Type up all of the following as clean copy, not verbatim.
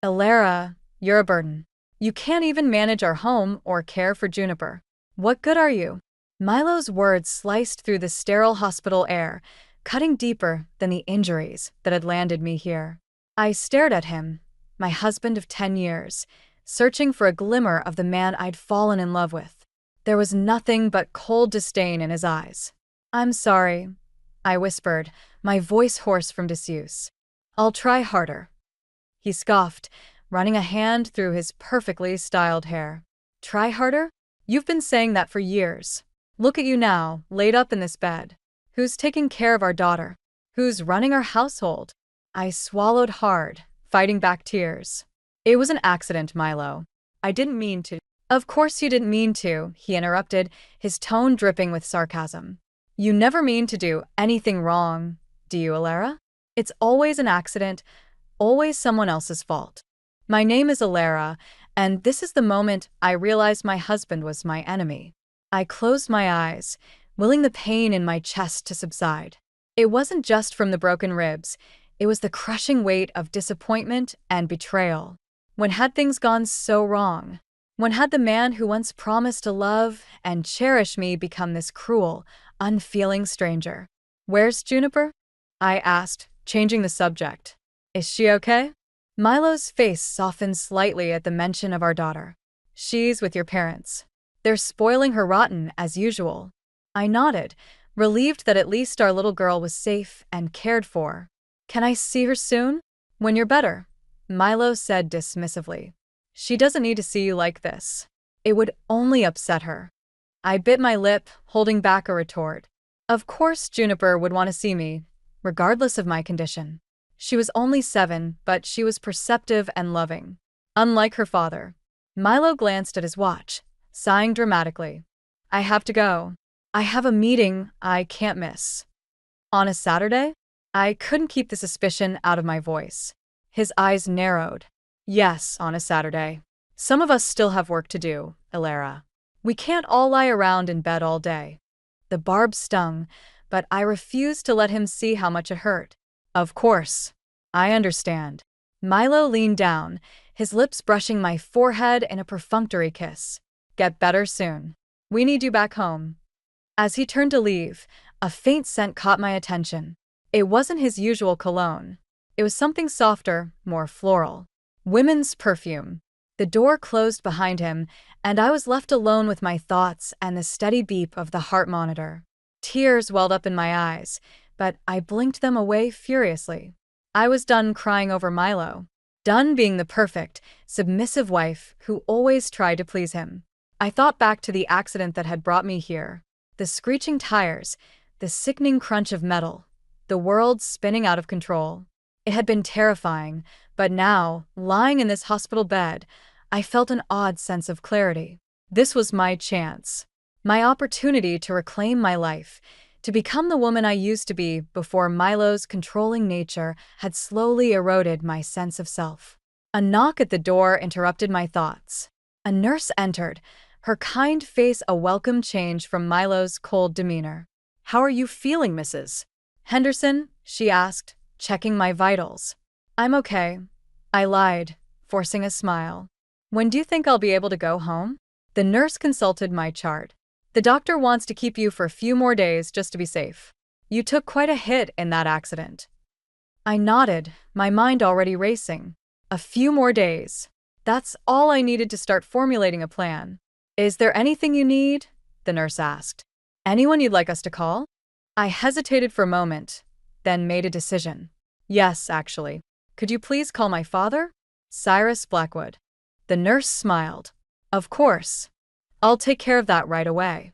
Elara, you're a burden. You can't even manage our home or care for Juniper. What good are you? Milo's words sliced through the sterile hospital air, cutting deeper than the injuries that had landed me here. I stared at him, my husband of 10 years, searching for a glimmer of the man I'd fallen in love with. There was nothing but cold disdain in his eyes. "I'm sorry," I whispered, my voice hoarse from disuse. "I'll try harder." He scoffed, running a hand through his perfectly styled hair. "Try harder? You've been saying that for years. Look at you now, laid up in this bed. Who's taking care of our daughter? Who's running our household?" I swallowed hard, fighting back tears. "It was an accident, Milo. I didn't mean to." "Of course you didn't mean to," he interrupted, his tone dripping with sarcasm. "You never mean to do anything wrong, do you, Elara? It's always an accident, always someone else's fault." My name is Elara, and this is the moment I realized my husband was my enemy. I closed my eyes, willing the pain in my chest to subside. It wasn't just from the broken ribs, it was the crushing weight of disappointment and betrayal. When had things gone so wrong? When had the man who once promised to love and cherish me become this cruel, unfeeling stranger? "Where's Juniper?" I asked, changing the subject. "Is she okay?" Milo's face softened slightly at the mention of our daughter. "She's with your parents. They're spoiling her rotten, as usual." I nodded, relieved that at least our little girl was safe and cared for. "Can I see her soon?" "When you're better," Milo said dismissively. "She doesn't need to see you like this. It would only upset her." I bit my lip, holding back a retort. Of course Juniper would want to see me, regardless of my condition. She was only 7, but she was perceptive and loving. Unlike her father. Milo glanced at his watch, sighing dramatically. "I have to go. I have a meeting I can't miss." "On a Saturday?" I couldn't keep the suspicion out of my voice. His eyes narrowed. "Yes, on a Saturday. Some of us still have work to do, Elara. We can't all lie around in bed all day." The barb stung, but I refused to let him see how much it hurt. "Of course. I understand." Milo leaned down, his lips brushing my forehead in a perfunctory kiss. "Get better soon. We need you back home." As he turned to leave, a faint scent caught my attention. It wasn't his usual cologne. It was something softer, more floral. Women's perfume. The door closed behind him, and I was left alone with my thoughts and the steady beep of the heart monitor. Tears welled up in my eyes, but I blinked them away furiously. I was done crying over Milo. Done being the perfect, submissive wife who always tried to please him. I thought back to the accident that had brought me here. The screeching tires, the sickening crunch of metal, the world spinning out of control. It had been terrifying, but now, lying in this hospital bed, I felt an odd sense of clarity. This was my chance. My opportunity to reclaim my life, to become the woman I used to be before Milo's controlling nature had slowly eroded my sense of self. A knock at the door interrupted my thoughts. A nurse entered, her kind face a welcome change from Milo's cold demeanor. "How are you feeling, Mrs. Henderson?" she asked, checking my vitals. "I'm okay," I lied, forcing a smile. "When do you think I'll be able to go home?" The nurse consulted my chart. "The doctor wants to keep you for a few more days just to be safe. You took quite a hit in that accident." I nodded, my mind already racing. A few more days. That's all I needed to start formulating a plan. "Is there anything you need?" the nurse asked. "Anyone you'd like us to call?" I hesitated for a moment, then made a decision. "Yes, actually. Could you please call my father? Cyrus Blackwood." The nurse smiled. "Of course. I'll take care of that right away."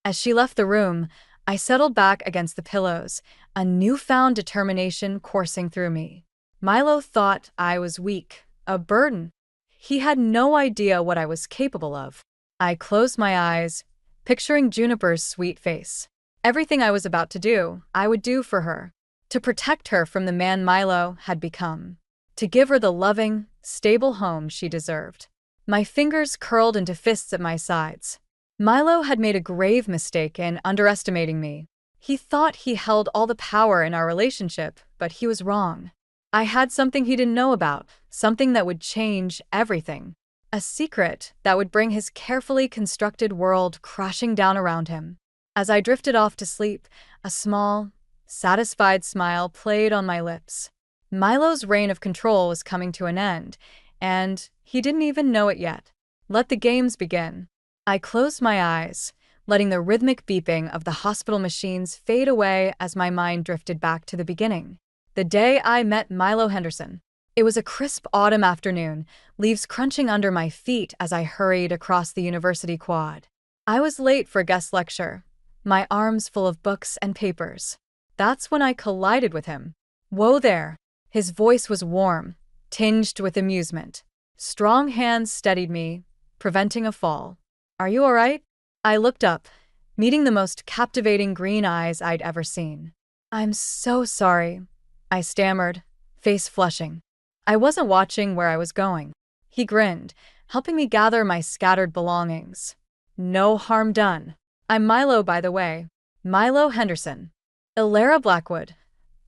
As she left the room, I settled back against the pillows, a newfound determination coursing through me. Milo thought I was weak, a burden. He had no idea what I was capable of. I closed my eyes, picturing Juniper's sweet face. Everything I was about to do, I would do for her. To protect her from the man Milo had become. To give her the loving, stable home she deserved. My fingers curled into fists at my sides. Milo had made a grave mistake in underestimating me. He thought he held all the power in our relationship, but he was wrong. I had something he didn't know about, something that would change everything. A secret that would bring his carefully constructed world crashing down around him. As I drifted off to sleep, a small, satisfied smile played on my lips. Milo's reign of control was coming to an end, and he didn't even know it yet. Let the games begin. I closed my eyes, letting the rhythmic beeping of the hospital machines fade away as my mind drifted back to the beginning. The day I met Milo Henderson. It was a crisp autumn afternoon, leaves crunching under my feet as I hurried across the university quad. I was late for a guest lecture, my arms full of books and papers. That's when I collided with him. Whoa there! His voice was warm, tinged with amusement. Strong hands steadied me, preventing a fall. Are you all right? I looked up, meeting the most captivating green eyes I'd ever seen. I'm so sorry, I stammered, face flushing. I wasn't watching where I was going. He grinned, helping me gather my scattered belongings. No harm done. I'm Milo, by the way. Milo Henderson. Ilara Blackwood,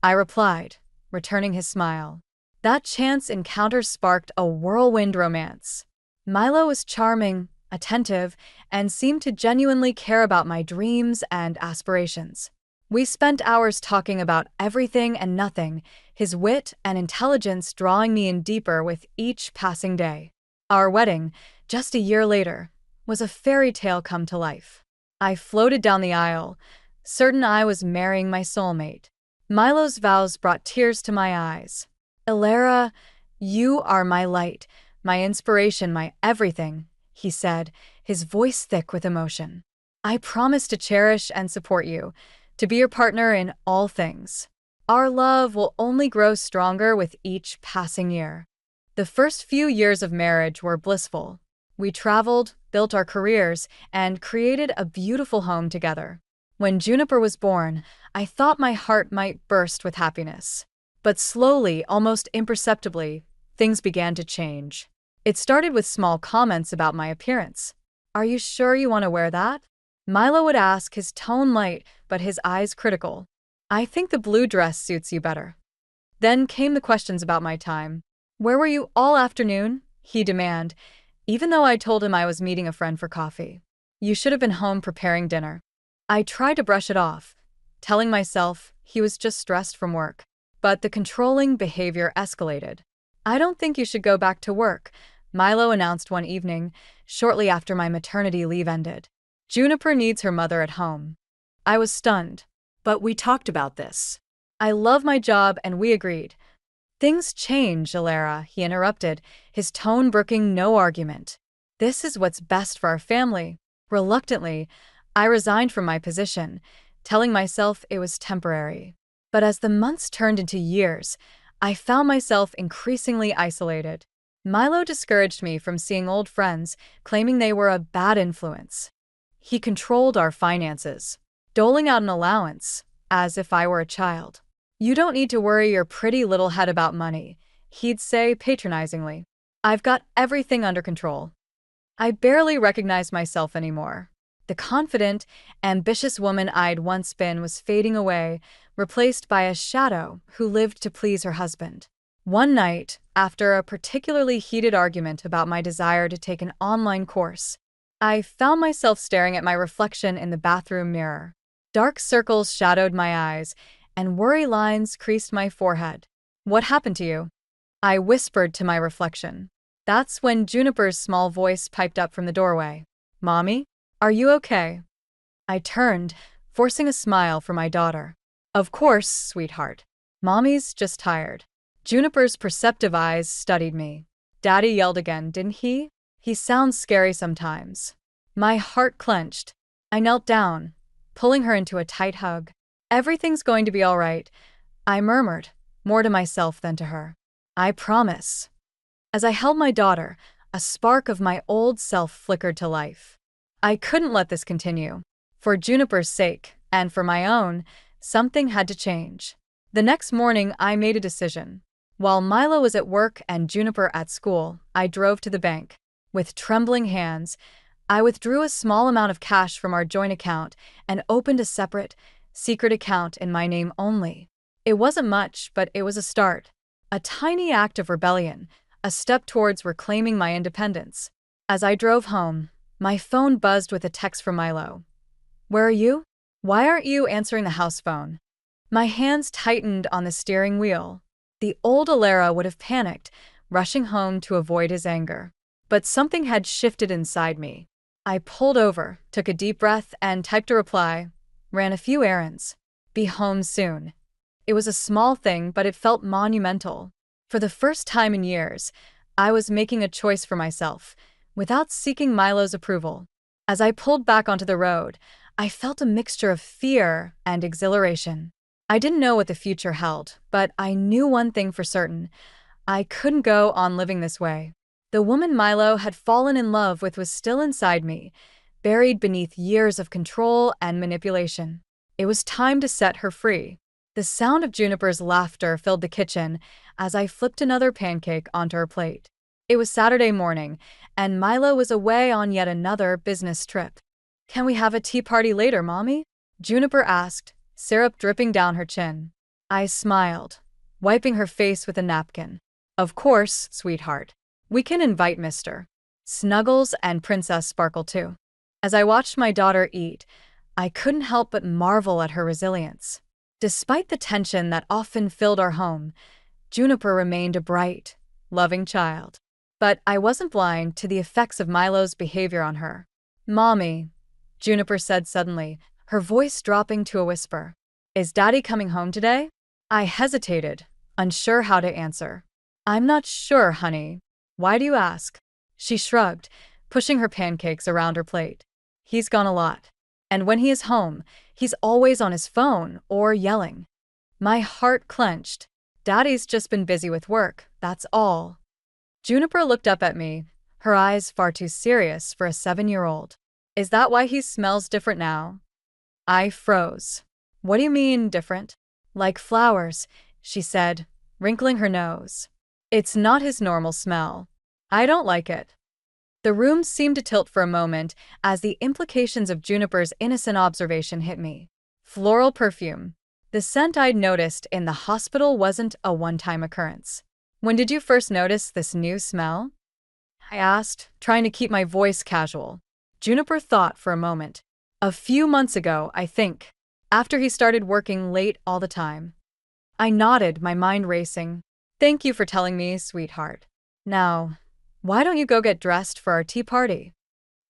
I replied, returning his smile. That chance encounter sparked a whirlwind romance. Milo was charming, attentive, and seemed to genuinely care about my dreams and aspirations. We spent hours talking about everything and nothing, his wit and intelligence drawing me in deeper with each passing day. Our wedding, just a year later, was a fairy tale come to life. I floated down the aisle, certain I was marrying my soulmate. Milo's vows brought tears to my eyes. Ilara, you are my light, my inspiration, my everything, he said, his voice thick with emotion. I promise to cherish and support you, to be your partner in all things. Our love will only grow stronger with each passing year. The first few years of marriage were blissful. We traveled, built our careers, and created a beautiful home together. When Juniper was born, I thought my heart might burst with happiness. But slowly, almost imperceptibly, things began to change. It started with small comments about my appearance. Are you sure you want to wear that? Milo would ask, his tone light, but his eyes critical. I think the blue dress suits you better. Then came the questions about my time. Where were you all afternoon? He'd demand, even though I told him I was meeting a friend for coffee. You should have been home preparing dinner. I tried to brush it off, telling myself he was just stressed from work. But the controlling behavior escalated. I don't think you should go back to work, Milo announced one evening, shortly after my maternity leave ended. Juniper needs her mother at home. I was stunned. But we talked about this. I love my job and we agreed. Things change, Ilara, he interrupted, his tone brooking no argument. This is what's best for our family. Reluctantly, I resigned from my position, telling myself it was temporary. But as the months turned into years, I found myself increasingly isolated. Milo discouraged me from seeing old friends, claiming they were a bad influence. He controlled our finances, doling out an allowance, as if I were a child. You don't need to worry your pretty little head about money, he'd say patronizingly. I've got everything under control. I barely recognized myself anymore. The confident, ambitious woman I'd once been was fading away, replaced by a shadow who lived to please her husband. One night, after a particularly heated argument about my desire to take an online course, I found myself staring at my reflection in the bathroom mirror. Dark circles shadowed my eyes, and worry lines creased my forehead. What happened to you? I whispered to my reflection. That's when Juniper's small voice piped up from the doorway. Mommy? Are you okay? I turned, forcing a smile for my daughter. Of course, sweetheart. Mommy's just tired. Juniper's perceptive eyes studied me. Daddy yelled again, didn't he? He sounds scary sometimes. My heart clenched. I knelt down, pulling her into a tight hug. Everything's going to be all right, I murmured, more to myself than to her. I promise. As I held my daughter, a spark of my old self flickered to life. I couldn't let this continue. For Juniper's sake, and for my own, something had to change. The next morning, I made a decision. While Milo was at work and Juniper at school, I drove to the bank. With trembling hands, I withdrew a small amount of cash from our joint account and opened a separate, secret account in my name only. It wasn't much, but it was a start. A tiny act of rebellion, a step towards reclaiming my independence. As I drove home, my phone buzzed with a text from Milo. "Where are you? Why aren't you answering the house phone?" My hands tightened on the steering wheel. The old Alara would have panicked, rushing home to avoid his anger. But something had shifted inside me. I pulled over, took a deep breath, and typed a reply. Ran a few errands. Be home soon. It was a small thing, but it felt monumental. For the first time in years, I was making a choice for myself, without seeking Milo's approval. As I pulled back onto the road, I felt a mixture of fear and exhilaration. I didn't know what the future held, but I knew one thing for certain. I couldn't go on living this way. The woman Milo had fallen in love with was still inside me, buried beneath years of control and manipulation. It was time to set her free. The sound of Juniper's laughter filled the kitchen as I flipped another pancake onto her plate. It was Saturday morning, and Milo was away on yet another business trip. "Can we have a tea party later, Mommy?" Juniper asked, syrup dripping down her chin. I smiled, wiping her face with a napkin. "Of course, sweetheart. We can invite Mr. Snuggles and Princess Sparkle too." As I watched my daughter eat, I couldn't help but marvel at her resilience. Despite the tension that often filled our home, Juniper remained a bright, loving child. But I wasn't blind to the effects of Milo's behavior on her. "Mommy," Juniper said suddenly, her voice dropping to a whisper. "Is Daddy coming home today?" I hesitated, unsure how to answer. "I'm not sure, honey. Why do you ask?" She shrugged, pushing her pancakes around her plate. "He's gone a lot. And when he is home, he's always on his phone or yelling." My heart clenched. "Daddy's just been busy with work, that's all." Juniper looked up at me, her eyes far too serious for a 7-year-old. "Is that why he smells different now?" I froze. "What do you mean, different?" "Like flowers," she said, wrinkling her nose. "It's not his normal smell. I don't like it." The room seemed to tilt for a moment as the implications of Juniper's innocent observation hit me. Floral perfume. The scent I'd noticed in the hospital wasn't a one-time occurrence. "When did you first notice this new smell?" I asked, trying to keep my voice casual. Juniper thought for a moment. "A few months ago, I think. After he started working late all the time." I nodded, my mind racing. "Thank you for telling me, sweetheart. Now, why don't you go get dressed for our tea party?"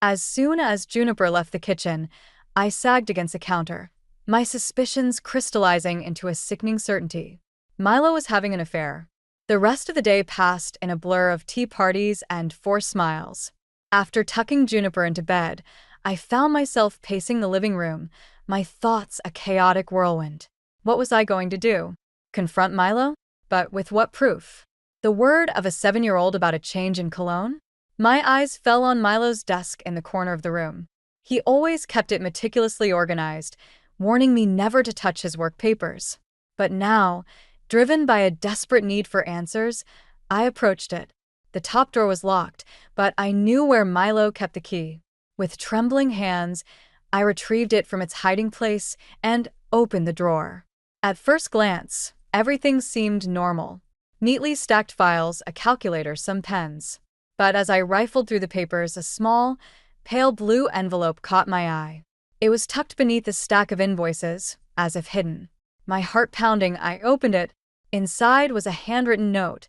As soon as Juniper left the kitchen, I sagged against the counter, my suspicions crystallizing into a sickening certainty. Milo was having an affair. The rest of the day passed in a blur of tea parties and forced smiles. After tucking Juniper into bed, I found myself pacing the living room, my thoughts a chaotic whirlwind. What was I going to do? Confront Milo? But with what proof? The word of a 7-year-old about a change in cologne? My eyes fell on Milo's desk in the corner of the room. He always kept it meticulously organized, warning me never to touch his work papers. But now, driven by a desperate need for answers, I approached it. The top drawer was locked, but I knew where Milo kept the key. With trembling hands, I retrieved it from its hiding place and opened the drawer. At first glance, everything seemed normal. Neatly stacked files, a calculator, some pens. But as I rifled through the papers, a small, pale blue envelope caught my eye. It was tucked beneath a stack of invoices, as if hidden. My heart pounding, I opened it. Inside was a handwritten note,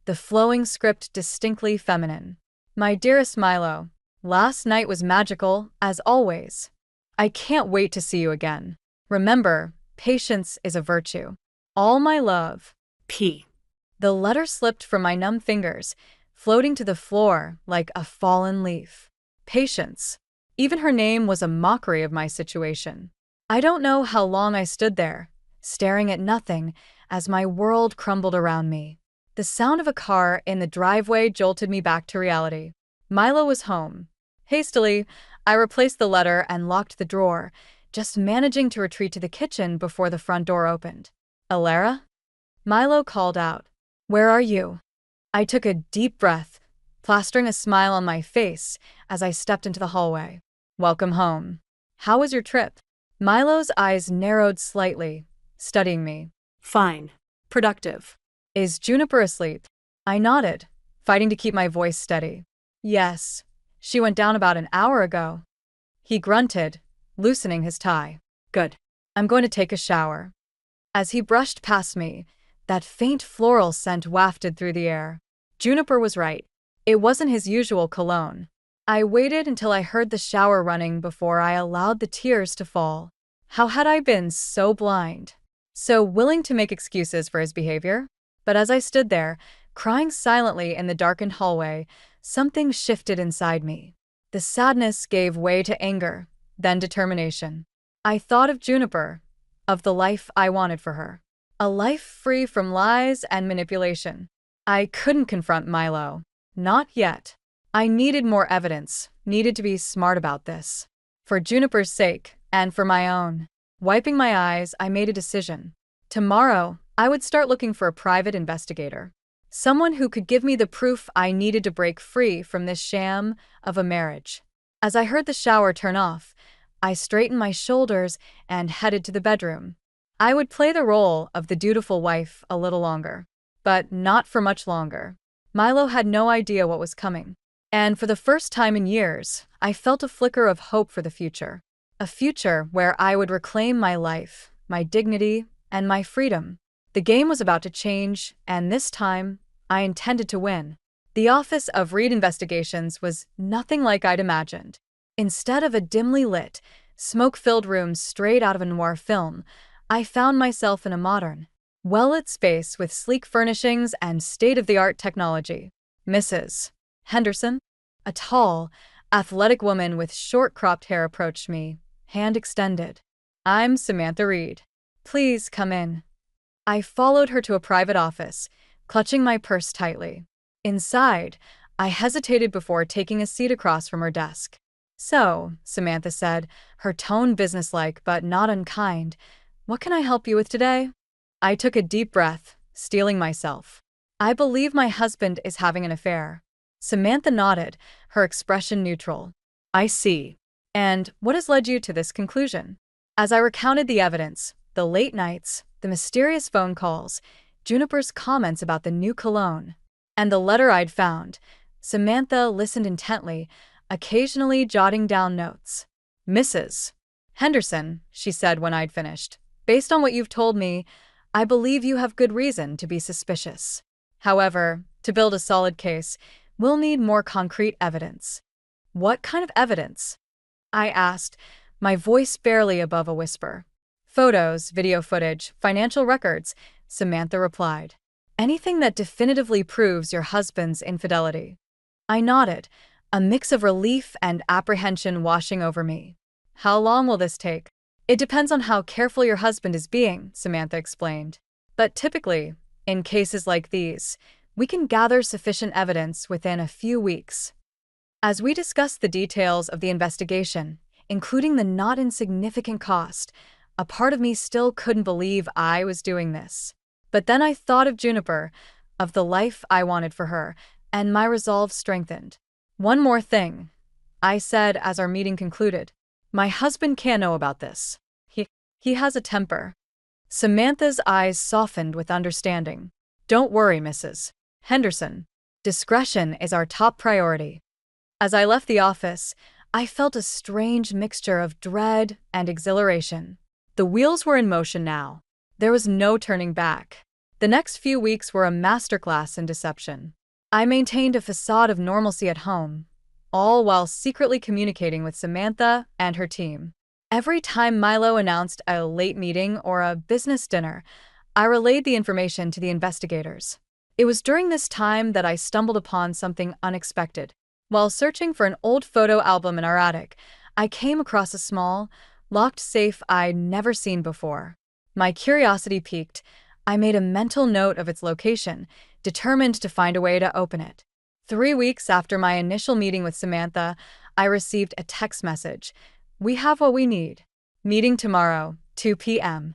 the flowing script distinctly feminine. "My dearest Milo, last night was magical, as always. I can't wait to see you again. Remember, patience is a virtue. All my love, P." The letter slipped from my numb fingers, floating to the floor like a fallen leaf. Patience. Even her name was a mockery of my situation. I don't know how long I stood there, staring at nothing as my world crumbled around me. The sound of a car in the driveway jolted me back to reality. Milo was home. Hastily, I replaced the letter and locked the drawer, just managing to retreat to the kitchen before the front door opened. "Alara?" Milo called out. "Where are you?" I took a deep breath, plastering a smile on my face as I stepped into the hallway. "Welcome home. How was your trip?" Milo's eyes narrowed slightly, studying me. "Fine. Productive." Is Juniper asleep? I nodded, fighting to keep my voice steady. Yes. She went down about an hour ago. He grunted, loosening his tie. Good. I'm going to take a shower. As he brushed past me, that faint floral scent wafted through the air. Juniper was right. It wasn't his usual cologne. I waited until I heard the shower running before I allowed the tears to fall. How had I been so blind? So willing to make excuses for his behavior? But as I stood there, crying silently in the darkened hallway, something shifted inside me. The sadness gave way to anger, then determination. I thought of Juniper, of the life I wanted for her. A life free from lies and manipulation. I couldn't confront Milo. Not yet. I needed more evidence, needed to be smart about this. For Juniper's sake, and for my own. Wiping my eyes, I made a decision. Tomorrow, I would start looking for a private investigator. Someone who could give me the proof I needed to break free from this sham of a marriage. As I heard the shower turn off, I straightened my shoulders and headed to the bedroom. I would play the role of the dutiful wife a little longer. But not for much longer. Milo had no idea what was coming. And for the first time in years, I felt a flicker of hope for the future. A future where I would reclaim my life, my dignity, and my freedom. The game was about to change, and this time, I intended to win. The Office of Reed Investigations was nothing like I'd imagined. Instead of a dimly lit, smoke-filled room straight out of a noir film, I found myself in a modern, well-lit space with sleek furnishings and state-of-the-art technology. Mrs. Henderson, a tall, athletic woman with short-cropped hair, approached me, hand extended. I'm Samantha Reed. Please come in. I followed her to a private office, clutching my purse tightly. Inside, I hesitated before taking a seat across from her desk. So, Samantha said, her tone businesslike but not unkind, what can I help you with today? I took a deep breath, steeling myself. I believe my husband is having an affair. Samantha nodded, her expression neutral. I see. And what has led you to this conclusion? As I recounted the evidence, the late nights, the mysterious phone calls, Juniper's comments about the new cologne, and the letter I'd found, Samantha listened intently, occasionally jotting down notes. Mrs. Henderson, she said when I'd finished, based on what you've told me, I believe you have good reason to be suspicious. However, to build a solid case, we'll need more concrete evidence. What kind of evidence? I asked, my voice barely above a whisper. Photos, video footage, financial records, Samantha replied. Anything that definitively proves your husband's infidelity. I nodded, a mix of relief and apprehension washing over me. How long will this take? It depends on how careful your husband is being, Samantha explained. But typically, in cases like these, we can gather sufficient evidence within a few weeks. As we discussed the details of the investigation, including the not insignificant cost, a part of me still couldn't believe I was doing this. But then I thought of Juniper, of the life I wanted for her, and my resolve strengthened. One more thing, I said as our meeting concluded. My husband can't know about this. He has a temper. Samantha's eyes softened with understanding. Don't worry, Mrs. Henderson. Discretion is our top priority. As I left the office, I felt a strange mixture of dread and exhilaration. The wheels were in motion now. There was no turning back. The next few weeks were a masterclass in deception. I maintained a facade of normalcy at home, all while secretly communicating with Samantha and her team. Every time Milo announced a late meeting or a business dinner, I relayed the information to the investigators. It was during this time that I stumbled upon something unexpected. While searching for an old photo album in our attic, I came across a small, locked safe I'd never seen before. My curiosity piqued. I made a mental note of its location, determined to find a way to open it. 3 weeks after my initial meeting with Samantha, I received a text message. We have what we need. Meeting tomorrow, 2 p.m.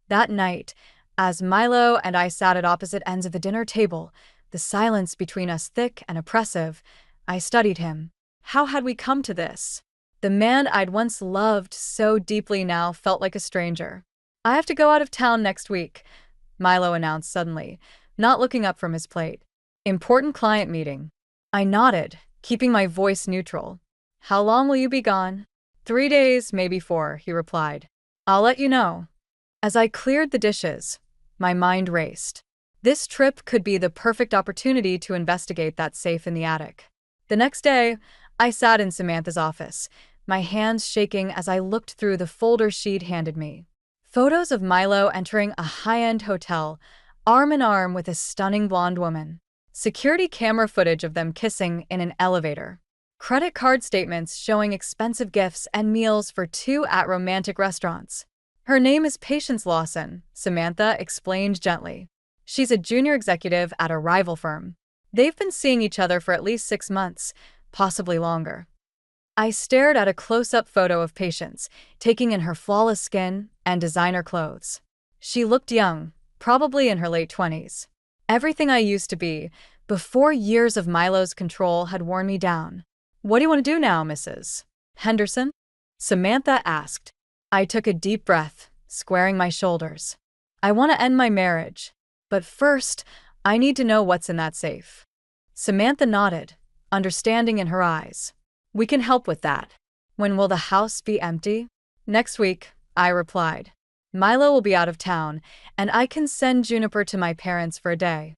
That night, as Milo and I sat at opposite ends of the dinner table, the silence between us thick and oppressive, I studied him. How had we come to this? The man I'd once loved so deeply now felt like a stranger. I have to go out of town next week, Milo announced suddenly, not looking up from his plate. Important client meeting. I nodded, keeping my voice neutral. How long will you be gone? 3 days, maybe 4, he replied. I'll let you know. As I cleared the dishes, my mind raced. This trip could be the perfect opportunity to investigate that safe in the attic. The next day, I sat in Samantha's office, my hands shaking as I looked through the folder she'd handed me. Photos of Milo entering a high-end hotel, arm in arm with a stunning blonde woman. Security camera footage of them kissing in an elevator. Credit card statements showing expensive gifts and meals for 2 at romantic restaurants. Her name is Patience Lawson, Samantha explained gently. She's a junior executive at a rival firm. They've been seeing each other for at least 6 months, possibly longer. I stared at a close-up photo of Patience, taking in her flawless skin and designer clothes. She looked young, probably in her late 20s. Everything I used to be, before years of Milo's control had worn me down. What do you want to do now, Mrs. Henderson? Samantha asked. I took a deep breath, squaring my shoulders. I want to end my marriage. But first, I need to know what's in that safe. Samantha nodded, understanding in her eyes. We can help with that. When will the house be empty? Next week, I replied. Milo will be out of town, and I can send Juniper to my parents for a day.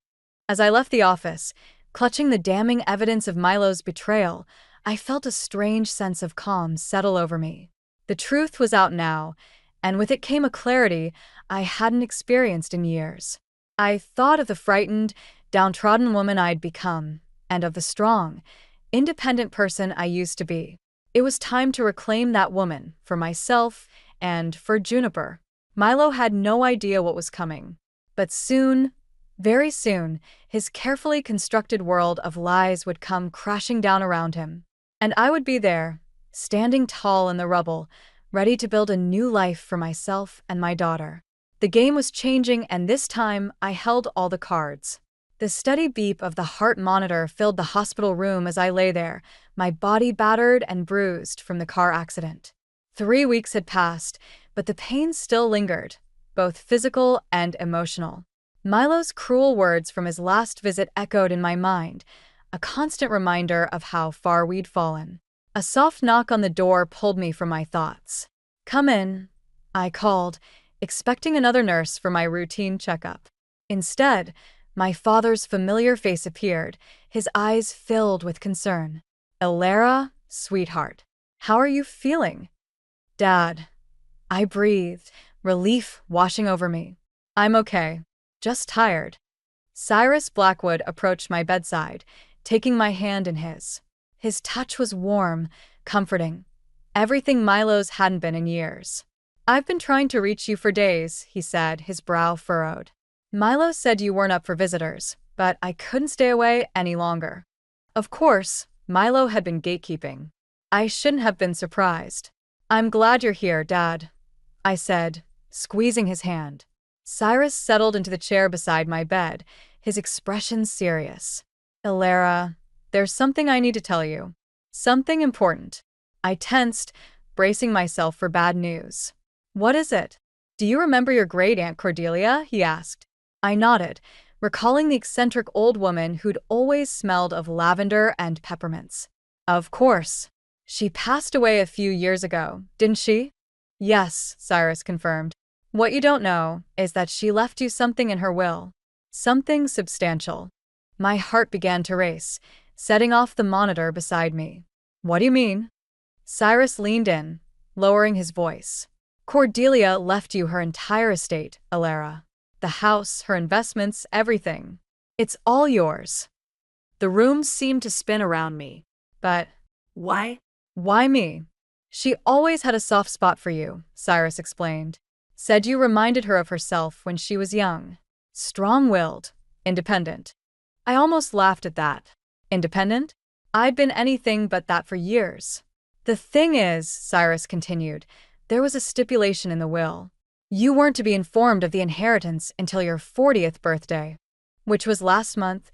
As I left the office, clutching the damning evidence of Milo's betrayal, I felt a strange sense of calm settle over me. The truth was out now, and with it came a clarity I hadn't experienced in years. I thought of the frightened, downtrodden woman I'd become, and of the strong, independent person I used to be. It was time to reclaim that woman, for myself and for Juniper. Milo had no idea what was coming. But soon, very soon, his carefully constructed world of lies would come crashing down around him. And I would be there, standing tall in the rubble, ready to build a new life for myself and my daughter. The game was changing, and this time I held all the cards. The steady beep of the heart monitor filled the hospital room as I lay there, my body battered and bruised from the car accident. 3 weeks had passed, but the pain still lingered, both physical and emotional. Milo's cruel words from his last visit echoed in my mind, a constant reminder of how far we'd fallen. A soft knock on the door pulled me from my thoughts. Come in, I called, expecting another nurse for my routine checkup. Instead, my father's familiar face appeared, his eyes filled with concern. Elara, sweetheart, how are you feeling? Dad. I breathed, relief washing over me. I'm okay, just tired. Cyrus Blackwood approached my bedside, taking my hand in his. His touch was warm, comforting. Everything Milo's hadn't been in years. I've been trying to reach you for days, he said, his brow furrowed. Milo said you weren't up for visitors, but I couldn't stay away any longer. Of course, Milo had been gatekeeping. I shouldn't have been surprised. I'm glad you're here, Dad, I said, squeezing his hand. Cyrus settled into the chair beside my bed, his expression serious. Elara, there's something I need to tell you. Something important. I tensed, bracing myself for bad news. What is it? Do you remember your great-aunt Cordelia? He asked. I nodded, recalling the eccentric old woman who'd always smelled of lavender and peppermints. Of course. She passed away a few years ago, didn't she? Yes, Cyrus confirmed. What you don't know is that she left you something in her will. Something substantial. My heart began to race, setting off the monitor beside me. What do you mean? Cyrus leaned in, lowering his voice. Cordelia left you her entire estate, Elara. The house, her investments, everything. It's all yours. The room seemed to spin around me. But why? Why me? She always had a soft spot for you, Cyrus explained. Said you reminded her of herself when she was young. Strong-willed, independent. I almost laughed at that. Independent? I'd been anything but that for years. The thing is, Cyrus continued, there was a stipulation in the will. You weren't to be informed of the inheritance until your 40th birthday. Which was last month,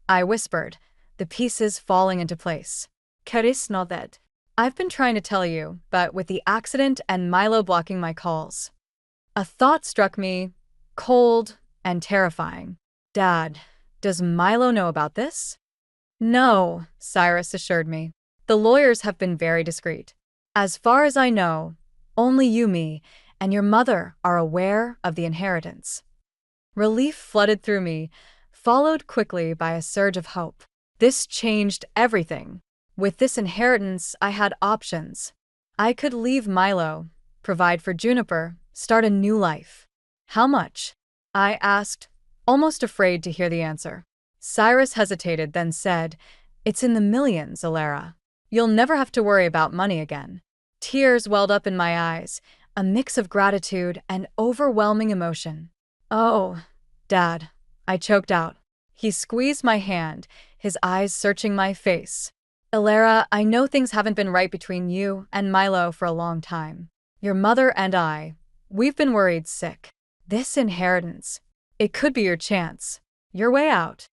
I whispered, the pieces falling into place. Caris nodded. I've been trying to tell you, but with the accident and Milo blocking my calls. A thought struck me, cold and terrifying. Dad, does Milo know about this? No, Cyrus assured me. The lawyers have been very discreet. As far as I know, only you, me, and your mother are aware of the inheritance. Relief flooded through me, followed quickly by a surge of hope. This changed everything. With this inheritance, I had options. I could leave Milo, provide for Juniper, start a new life. How much? I asked, almost afraid to hear the answer. Cyrus hesitated, then said, "It's in the millions, Alara. You'll never have to worry about money again." Tears welled up in my eyes, a mix of gratitude and overwhelming emotion. "Oh, Dad," I choked out. He squeezed my hand, his eyes searching my face. "Alara, I know things haven't been right between you and Milo for a long time. Your mother and we've been worried sick. This inheritance, it could be your chance, your way out."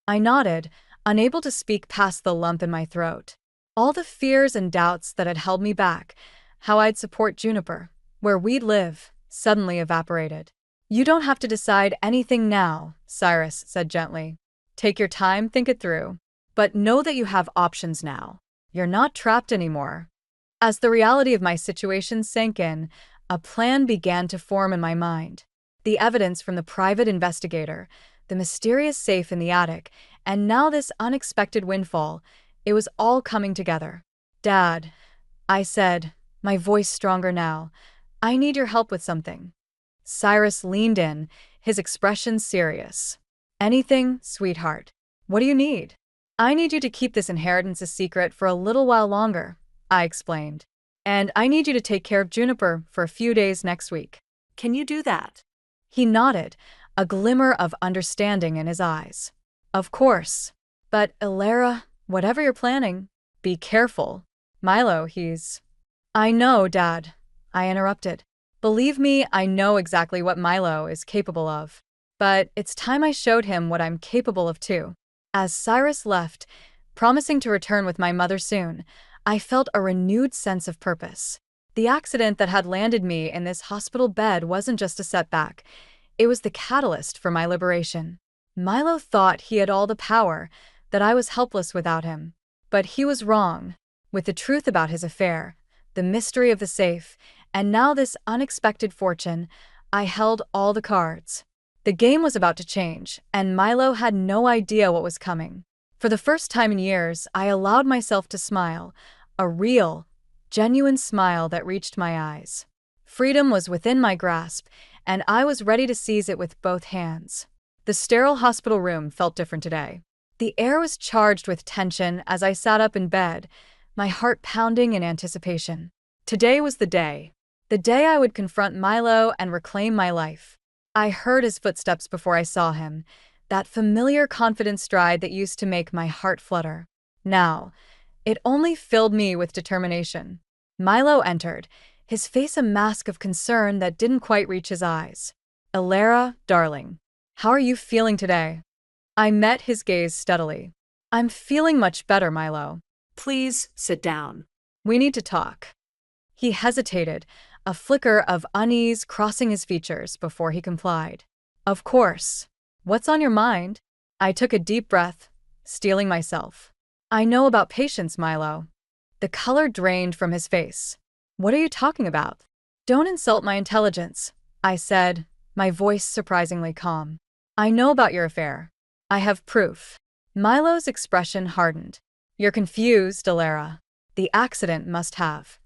I nodded, unable to speak past the lump in my throat. All the fears and doubts that had held me back, how I'd support Juniper, where we'd live, suddenly evaporated. "You don't have to decide anything now," Cyrus said gently. "Take your time, think it through. But know that you have options now. You're not trapped anymore." As the reality of my situation sank in, a plan began to form in my mind. The evidence from the private investigator, the mysterious safe in the attic, and now this unexpected windfall, it was all coming together. "Dad," I said, my voice stronger now, "I need your help with something." Cyrus leaned in, his expression serious. "Anything, sweetheart. What do you need?" "I need you to keep this inheritance a secret for a little while longer," I explained. "And I need you to take care of Juniper for a few days next week. Can you do that?" He nodded, a glimmer of understanding in his eyes. "Of course. But, Alara, whatever you're planning, be careful. Milo, he's—" "I know, Dad," I interrupted. "Believe me, I know exactly what Milo is capable of. But it's time I showed him what I'm capable of too." As Cyrus left, promising to return with my mother soon, I felt a renewed sense of purpose. The accident that had landed me in this hospital bed wasn't just a setback. It was the catalyst for my liberation. Milo thought he had all the power, that I was helpless without him. But he was wrong. With the truth about his affair, the mystery of the safe, and now this unexpected fortune, I held all the cards. The game was about to change, and Milo had no idea what was coming. For the first time in years, I allowed myself to smile, a real, genuine smile that reached my eyes. Freedom was within my grasp, and I was ready to seize it with both hands. The sterile hospital room felt different today. The air was charged with tension as I sat up in bed, my heart pounding in anticipation. Today was the day. The day I would confront Milo and reclaim my life. I heard his footsteps before I saw him, that familiar confident stride that used to make my heart flutter. Now, it only filled me with determination. Milo entered, his face a mask of concern that didn't quite reach his eyes. "Alara, darling, how are you feeling today?" I met his gaze steadily. "I'm feeling much better, Milo. Please sit down. We need to talk." He hesitated, a flicker of unease crossing his features before he complied. "Of course. What's on your mind?" I took a deep breath, steeling myself. "I know about patience, Milo." The color drained from his face. "What are you talking about?" "Don't insult my intelligence," I said, my voice surprisingly calm. "I know about your affair. I have proof." Milo's expression hardened. "You're confused, Alara. The accident must have—"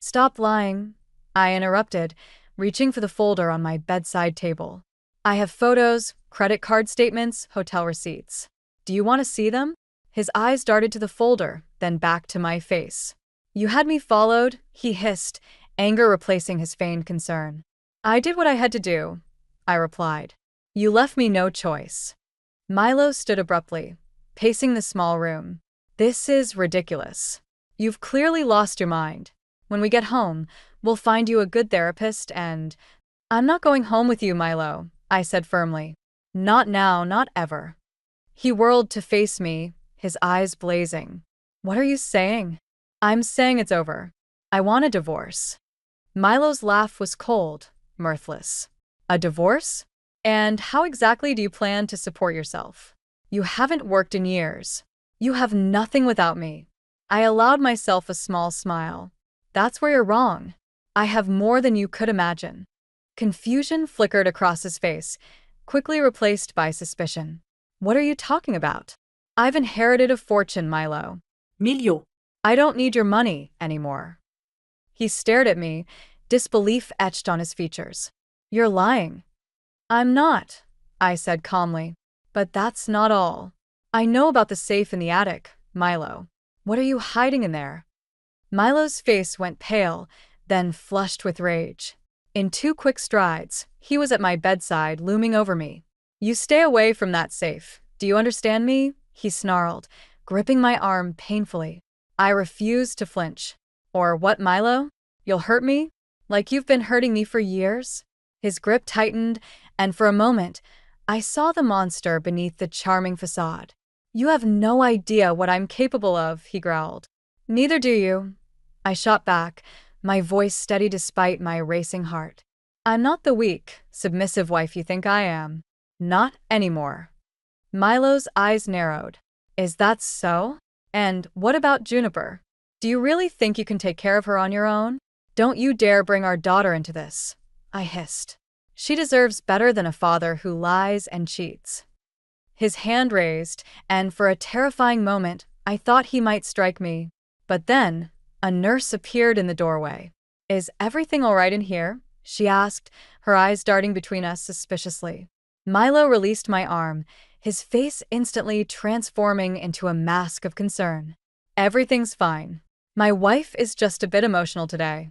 "Stop lying," I interrupted, reaching for the folder on my bedside table. "I have photos, credit card statements, hotel receipts. Do you want to see them?" His eyes darted to the folder, then back to my face. "You had me followed," he hissed, anger replacing his feigned concern. "I did what I had to do," I replied. "You left me no choice." Milo stood abruptly, pacing the small room. "This is ridiculous. You've clearly lost your mind. When we get home, we'll find you a good therapist and—" "I'm not going home with you, Milo," I said firmly. "Not now, not ever." He whirled to face me, his eyes blazing. "What are you saying?" "I'm saying it's over. I want a divorce." Milo's laugh was cold, mirthless. "A divorce?" And how exactly do you plan to support yourself? You haven't worked in years. You have nothing without me. I allowed myself a small smile. That's where you're wrong. I have more than you could imagine. Confusion flickered across his face, quickly replaced by suspicion. What are you talking about? I've inherited a fortune, Milo. Milio. I don't need your money anymore. He stared at me, disbelief etched on his features. You're lying. I'm not, I said calmly. But that's not all. I know about the safe in the attic, Milo. What are you hiding in there? Milo's face went pale, then flushed with rage. In 2 quick strides, he was at my bedside, looming over me. You stay away from that safe. Do you understand me? He snarled, gripping my arm painfully. I refused to flinch. Or what, Milo? You'll hurt me? Like you've been hurting me for years? His grip tightened, and for a moment, I saw the monster beneath the charming facade. You have no idea what I'm capable of, he growled. Neither do you. I shot back, my voice steady despite my racing heart. I'm not the weak, submissive wife you think I am. Not anymore. Milo's eyes narrowed. Is that so? And what about Juniper? Do you really think you can take care of her on your own? Don't you dare bring our daughter into this, I hissed. She deserves better than a father who lies and cheats. His hand raised, and for a terrifying moment, I thought he might strike me. But then, a nurse appeared in the doorway. Is everything all right in here? She asked, her eyes darting between us suspiciously. Milo released my arm, his face instantly transforming into a mask of concern. Everything's fine. My wife is just a bit emotional today.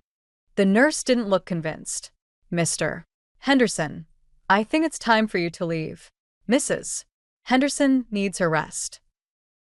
The nurse didn't look convinced. Mr. Henderson, I think it's time for you to leave. Mrs. Henderson needs her rest.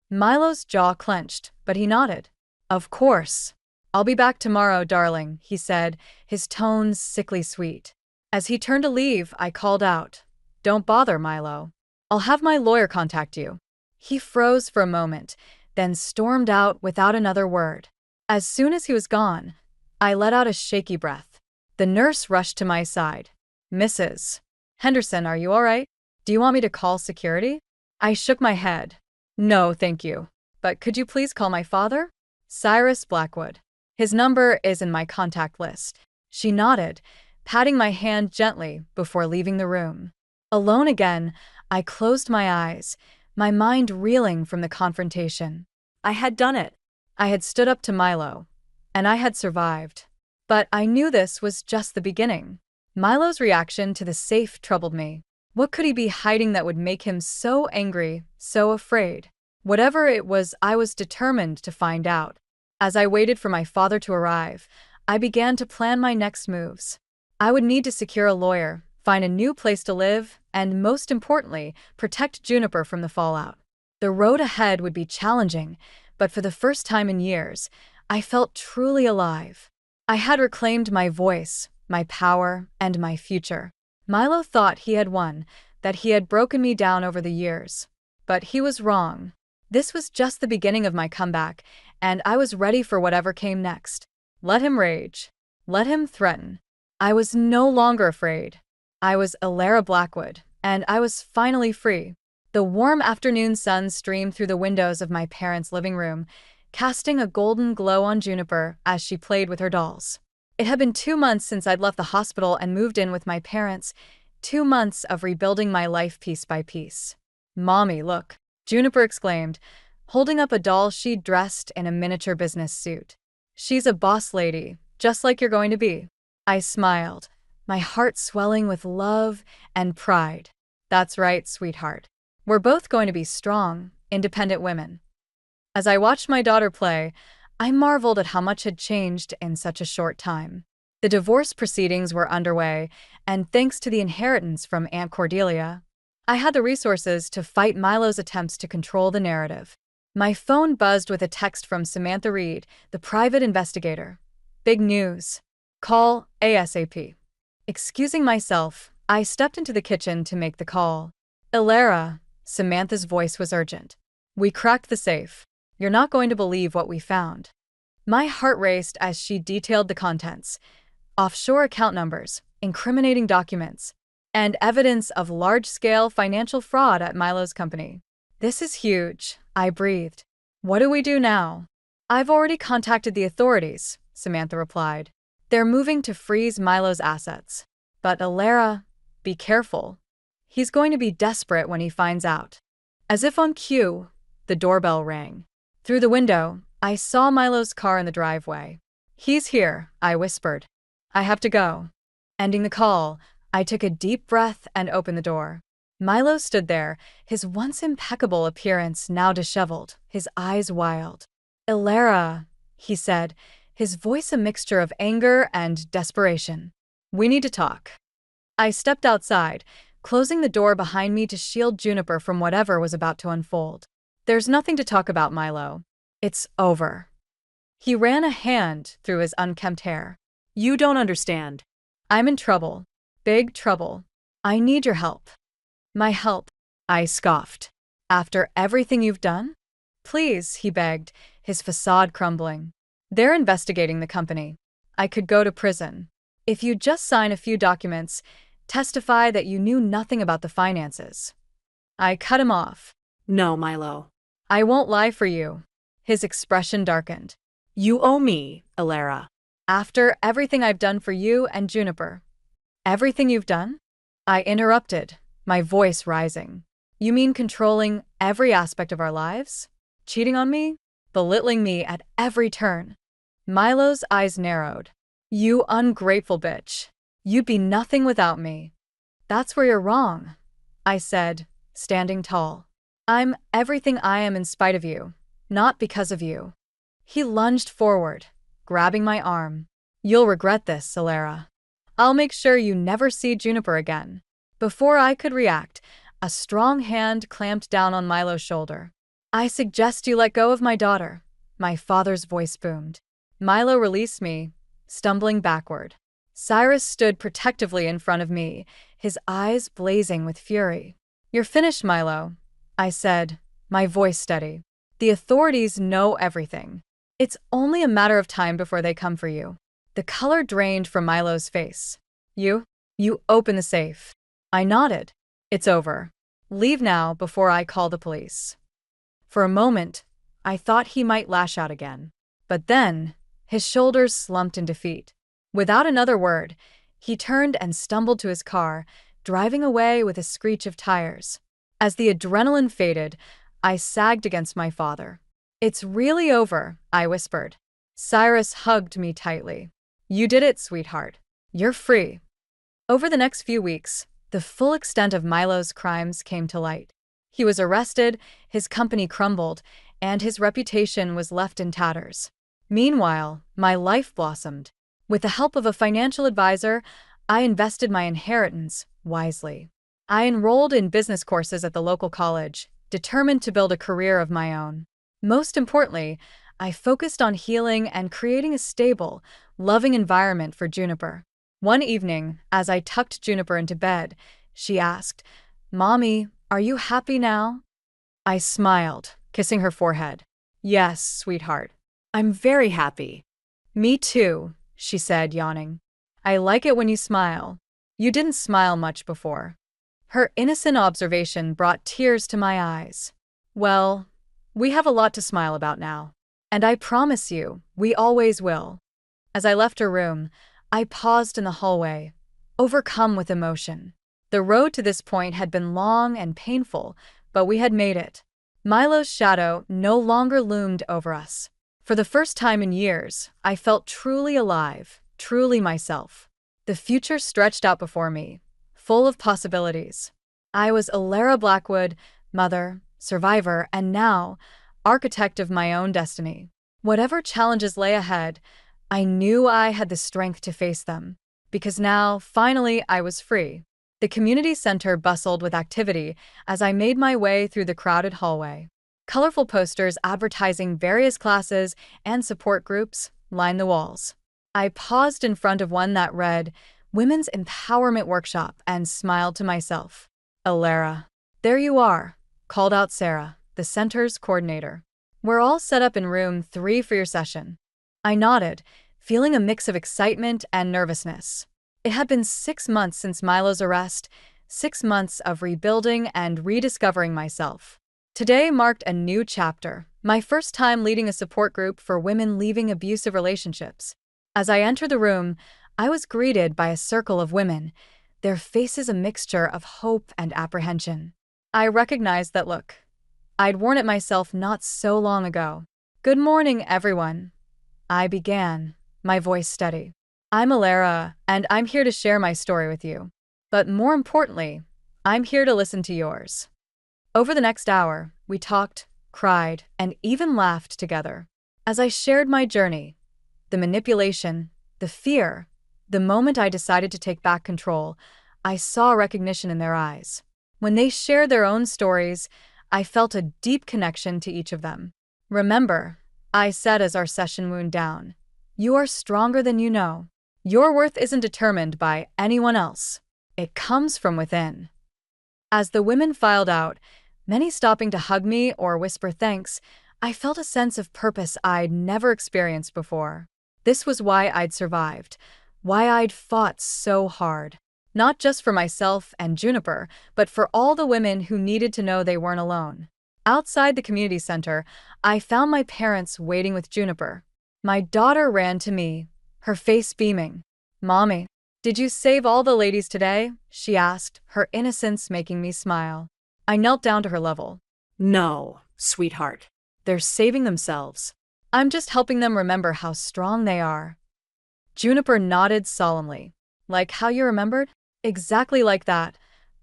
Milo's jaw clenched, but he nodded. Of course. I'll be back tomorrow, darling, he said, his tones sickly sweet. As he turned to leave, I called out, Don't bother, Milo. I'll have my lawyer contact you. He froze for a moment, then stormed out without another word. As soon as he was gone, I let out a shaky breath. The nurse rushed to my side. Mrs. Henderson, are you all right? Do you want me to call security? I shook my head. No, thank you. But could you please call my father? Cyrus Blackwood. His number is in my contact list. She nodded, patting my hand gently before leaving the room. Alone again, I closed my eyes, my mind reeling from the confrontation. I had done it. I had stood up to Milo, and I had survived. But I knew this was just the beginning. Milo's reaction to the safe troubled me. What could he be hiding that would make him so angry, so afraid? Whatever it was, I was determined to find out. As I waited for my father to arrive, I began to plan my next moves. I would need to secure a lawyer, find a new place to live, and most importantly, protect Juniper from the fallout. The road ahead would be challenging, but for the first time in years, I felt truly alive. I had reclaimed my voice, my power, and my future. Milo thought he had won, that he had broken me down over the years. But he was wrong. This was just the beginning of my comeback, and I was ready for whatever came next. Let him rage. Let him threaten. I was no longer afraid. I was Elara Blackwood, and I was finally free. The warm afternoon sun streamed through the windows of my parents' living room, casting a golden glow on Juniper as she played with her dolls. It had been 2 months since I'd left the hospital and moved in with my parents, 2 months of rebuilding my life piece by piece. Mommy, look, Juniper exclaimed, holding up a doll she'd dressed in a miniature business suit. She's a boss lady, just like you're going to be. I smiled, my heart swelling with love and pride. That's right, sweetheart. We're both going to be strong, independent women. As I watched my daughter play, I marveled at how much had changed in such a short time. The divorce proceedings were underway, and thanks to the inheritance from Aunt Cordelia, I had the resources to fight Milo's attempts to control the narrative. My phone buzzed with a text from Samantha Reed, the private investigator. Big news. Call ASAP. Excusing myself, I stepped into the kitchen to make the call. Elara, Samantha's voice was urgent. We cracked the safe. You're not going to believe what we found. My heart raced as she detailed the contents. Offshore account numbers, incriminating documents. and evidence of large-scale financial fraud at Milo's company. This is huge, I breathed. What do we do now? I've already contacted the authorities, Samantha replied. They're moving to freeze Milo's assets. But Alara, be careful. He's going to be desperate when he finds out. As if on cue, the doorbell rang. Through the window, I saw Milo's car in the driveway. He's here, I whispered. I have to go. Ending the call, I took a deep breath and opened the door. Milo stood there, his once impeccable appearance now disheveled, his eyes wild. Alara, he said, his voice a mixture of anger and desperation. We need to talk. I stepped outside, closing the door behind me to shield Juniper from whatever was about to unfold. There's nothing to talk about, Milo. It's over. He ran a hand through his unkempt hair. You don't understand. I'm in trouble. Big trouble. I need your help. My help, I scoffed. After everything you've done? Please, he begged, his facade crumbling. They're investigating the company. I could go to prison. If you just sign a few documents, testify that you knew nothing about the finances. I cut him off. No, Milo. I won't lie for you. His expression darkened. You owe me, Alara. After everything I've done for you and Juniper. Everything you've done? I interrupted, my voice rising. You mean controlling every aspect of our lives? Cheating on me? Belittling me at every turn? Milo's eyes narrowed. You ungrateful bitch. You'd be nothing without me. That's where you're wrong, I said, standing tall. I'm everything I am in spite of you, not because of you. He lunged forward, grabbing my arm. You'll regret this, Alara. I'll make sure you never see Juniper again. Before I could react, a strong hand clamped down on Milo's shoulder. I suggest you let go of my daughter, my father's voice boomed. Milo released me, stumbling backward. Cyrus stood protectively in front of me, his eyes blazing with fury. You're finished, Milo, I said, my voice steady. The authorities know everything. It's only a matter of time before they come for you. The color drained from Milo's face. You open the safe. I nodded. It's over. Leave now before I call the police. For a moment, I thought he might lash out again. But then, his shoulders slumped in defeat. Without another word, he turned and stumbled to his car, driving away with a screech of tires. As the adrenaline faded, I sagged against my father. It's really over, I whispered. Cyrus hugged me tightly. You did it, sweetheart. You're free. Over the next few weeks, the full extent of Milo's crimes came to light. He was arrested, his company crumbled, and his reputation was left in tatters. Meanwhile, my life blossomed. With the help of a financial advisor, I invested my inheritance wisely. I enrolled in business courses at the local college, determined to build a career of my own. Most importantly, I focused on healing and creating a stable, loving environment for Juniper. One evening, as I tucked Juniper into bed, she asked, Mommy, are you happy now? I smiled, kissing her forehead. Yes, sweetheart. I'm very happy. Me too, she said, yawning. I like it when you smile. You didn't smile much before. Her innocent observation brought tears to my eyes. Well, we have a lot to smile about now. And I promise you, we always will. As I left her room, I paused in the hallway, overcome with emotion. The road to this point had been long and painful, but we had made it. Milo's shadow no longer loomed over us. For the first time in years, I felt truly alive, truly myself. The future stretched out before me, full of possibilities. I was Alara Blackwood, mother, survivor, and now, architect of my own destiny. Whatever challenges lay ahead, I knew I had the strength to face them. Because now, finally, I was free. The community center bustled with activity as I made my way through the crowded hallway. Colorful posters advertising various classes and support groups lined the walls. I paused in front of one that read, Women's Empowerment Workshop, and smiled to myself. Alara. There you are, called out Sarah, the center's coordinator. We're all set up in room 3 for your session. I nodded, feeling a mix of excitement and nervousness. It had been 6 months since Milo's arrest, 6 months of rebuilding and rediscovering myself. Today marked a new chapter, my first time leading a support group for women leaving abusive relationships. As I entered the room, I was greeted by a circle of women, their faces a mixture of hope and apprehension. I recognized that look. I'd worn it myself not so long ago. "Good morning, everyone," I began, my voice steady. "I'm Alara, and I'm here to share my story with you. But more importantly, I'm here to listen to yours." Over the next hour, we talked, cried, and even laughed together. As I shared my journey, the manipulation, the fear, the moment I decided to take back control, I saw recognition in their eyes. When they shared their own stories, I felt a deep connection to each of them. "Remember," I said as our session wound down, "you are stronger than you know. Your worth isn't determined by anyone else. It comes from within." As the women filed out, many stopping to hug me or whisper thanks, I felt a sense of purpose I'd never experienced before. This was why I'd survived, why I'd fought so hard. Not just for myself and Juniper, but for all the women who needed to know they weren't alone. Outside the community center, I found my parents waiting with Juniper. My daughter ran to me, her face beaming. "Mommy, did you save all the ladies today?" she asked, her innocence making me smile. I knelt down to her level. No, sweetheart. "They're saving themselves. I'm just helping them remember how strong they are." Juniper nodded solemnly. "Like how you remembered?" "Exactly like that,"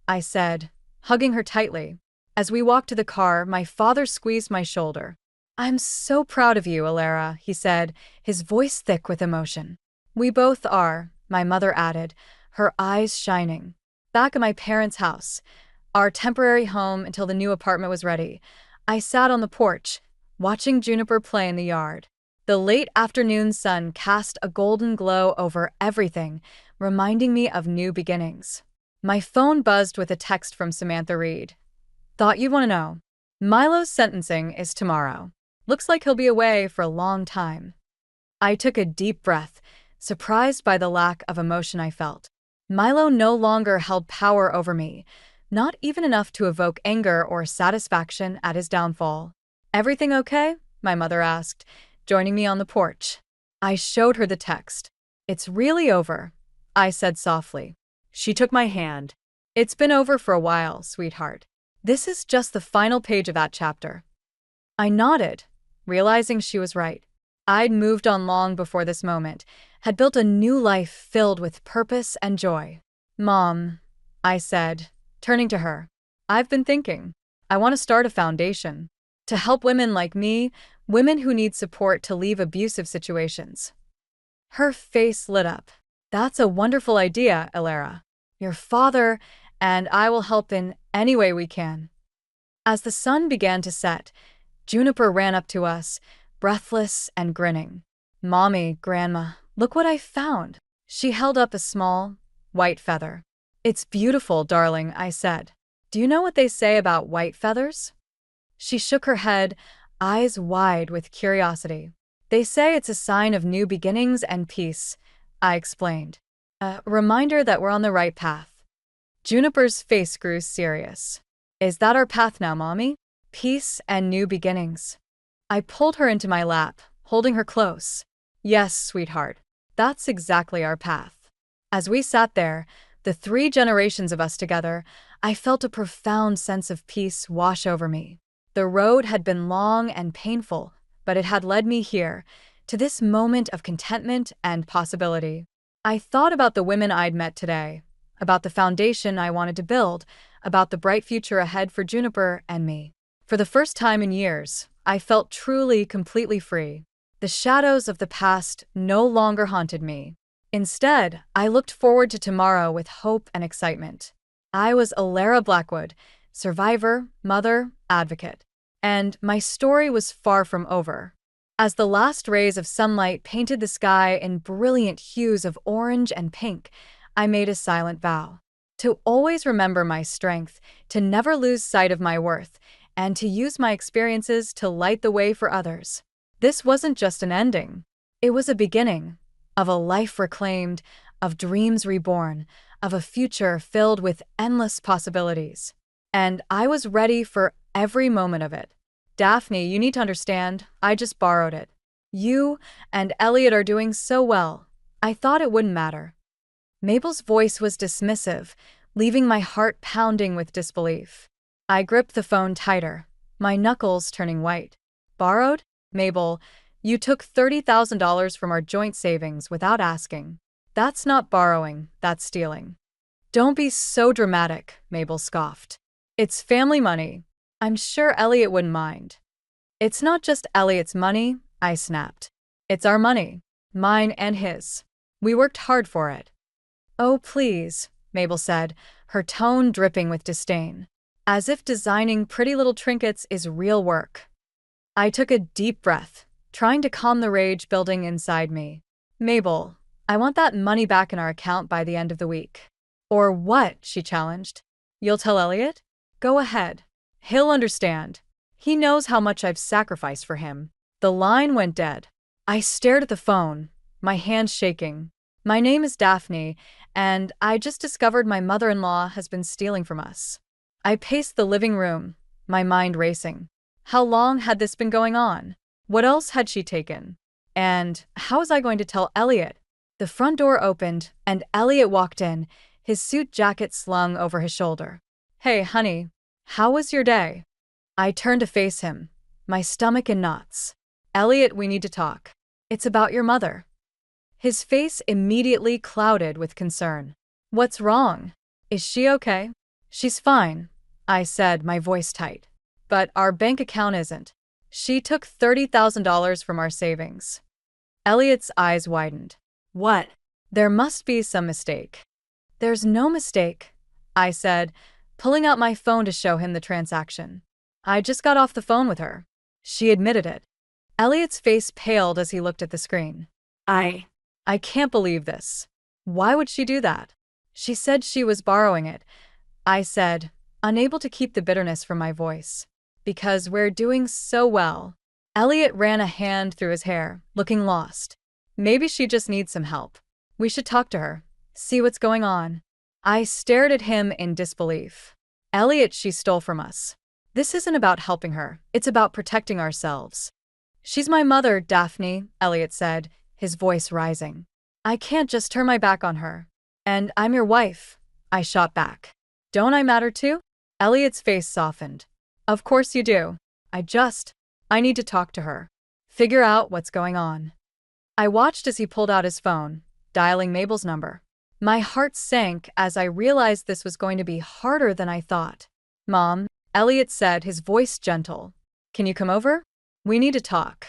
I said, hugging her tightly. As we walked to the car, my father squeezed my shoulder. "I'm so proud of you, Alara," he said, his voice thick with emotion. "We both are," my mother added, her eyes shining. Back at my parents' house, our temporary home until the new apartment was ready, I sat on the porch, watching Juniper play in the yard. The late afternoon sun cast a golden glow over everything, reminding me of new beginnings. My phone buzzed with a text from Samantha Reed. "Thought you'd want to know. Milo's sentencing is tomorrow. Looks like he'll be away for a long time." I took a deep breath, surprised by the lack of emotion I felt. Milo no longer held power over me, not even enough to evoke anger or satisfaction at his downfall. "Everything okay?" my mother asked, joining me on the porch. I showed her the text. "It's really over," I said softly. She took my hand. "It's been over for a while, sweetheart. This is just the final page of that chapter." I nodded, realizing she was right. I'd moved on long before this moment, had built a new life filled with purpose and joy. "Mom," I said, turning to her, "I've been thinking. I want to start a foundation to help women like me, women who need support to leave abusive situations." Her face lit up. "That's a wonderful idea, Alara. Your father and I will help in any way we can." As the sun began to set, Juniper ran up to us, breathless and grinning. "Mommy, Grandma, look what I found." She held up a small, white feather. "It's beautiful, darling," I said. "Do you know what they say about white feathers?" She shook her head, eyes wide with curiosity. "They say it's a sign of new beginnings and peace," I explained. "A reminder that we're on the right path." Juniper's face grew serious. "Is that our path now, Mommy? Peace and new beginnings?" I pulled her into my lap, holding her close. "Yes, sweetheart. That's exactly our path." As we sat there, the 3 generations of us together, I felt a profound sense of peace wash over me. The road had been long and painful, but it had led me here, to this moment of contentment and possibility. I thought about the women I'd met today, about the foundation I wanted to build, about the bright future ahead for Juniper and me. For the first time in years, I felt truly, completely free. The shadows of the past no longer haunted me. Instead, I looked forward to tomorrow with hope and excitement. I was Alara Blackwood, survivor, mother, advocate. And my story was far from over. As the last rays of sunlight painted the sky in brilliant hues of orange and pink, I made a silent vow. To always remember my strength, to never lose sight of my worth, and to use my experiences to light the way for others. This wasn't just an ending. It was a beginning of a life reclaimed, of dreams reborn, of a future filled with endless possibilities. And I was ready for every moment of it. Daphne, you need to understand, I just borrowed it. You and Elliot are doing so well. I thought it wouldn't matter. Mabel's voice was dismissive, leaving my heart pounding with disbelief. I gripped the phone tighter, my knuckles turning white. Borrowed? Mabel, you took $30,000 from our joint savings without asking. That's not borrowing, that's stealing. Don't be so dramatic, Mabel scoffed. It's family money. I'm sure Elliot wouldn't mind. It's not just Elliot's money, I snapped. It's our money. Mine and his. We worked hard for it. Oh, please, Mabel said, her tone dripping with disdain. As if designing pretty little trinkets is real work. I took a deep breath, trying to calm the rage building inside me. Mabel, I want that money back in our account by the end of the week. Or what? She challenged. You'll tell Elliot? Go ahead. He'll understand. He knows how much I've sacrificed for him. The line went dead. I stared at the phone, my hands shaking. My name is Daphne, and I just discovered my mother-in-law has been stealing from us. I paced the living room, my mind racing. How long had this been going on? What else had she taken? And how was I going to tell Elliot? The front door opened, and Elliot walked in, his suit jacket slung over his shoulder. Hey, honey, how was your day? I turned to face him, my stomach in knots. Elliot, we need to talk. It's about your mother. His face immediately clouded with concern. What's wrong? Is she okay? She's fine, I said, my voice tight. But our bank account isn't. She took $30,000 from our savings. Elliot's eyes widened. What? There must be some mistake. There's no mistake, I said, pulling out my phone to show him the transaction. I just got off the phone with her. She admitted it. Elliot's face paled as he looked at the screen. I can't believe this. Why would she do that? She said she was borrowing it, I said, unable to keep the bitterness from my voice. Because we're doing so well. Elliot ran a hand through his hair, looking lost. Maybe she just needs some help. We should talk to her, see what's going on. I stared at him in disbelief. Elliot, she stole from us. This isn't about helping her, it's about protecting ourselves. She's my mother, Daphne, Elliot said, his voice rising. I can't just turn my back on her. And I'm your wife, I shot back. Don't I matter too? Elliot's face softened. Of course you do. I need to talk to her. Figure out what's going on. I watched as he pulled out his phone, dialing Mabel's number. My heart sank as I realized this was going to be harder than I thought. Mom, Elliot said, his voice gentle. Can you come over? We need to talk.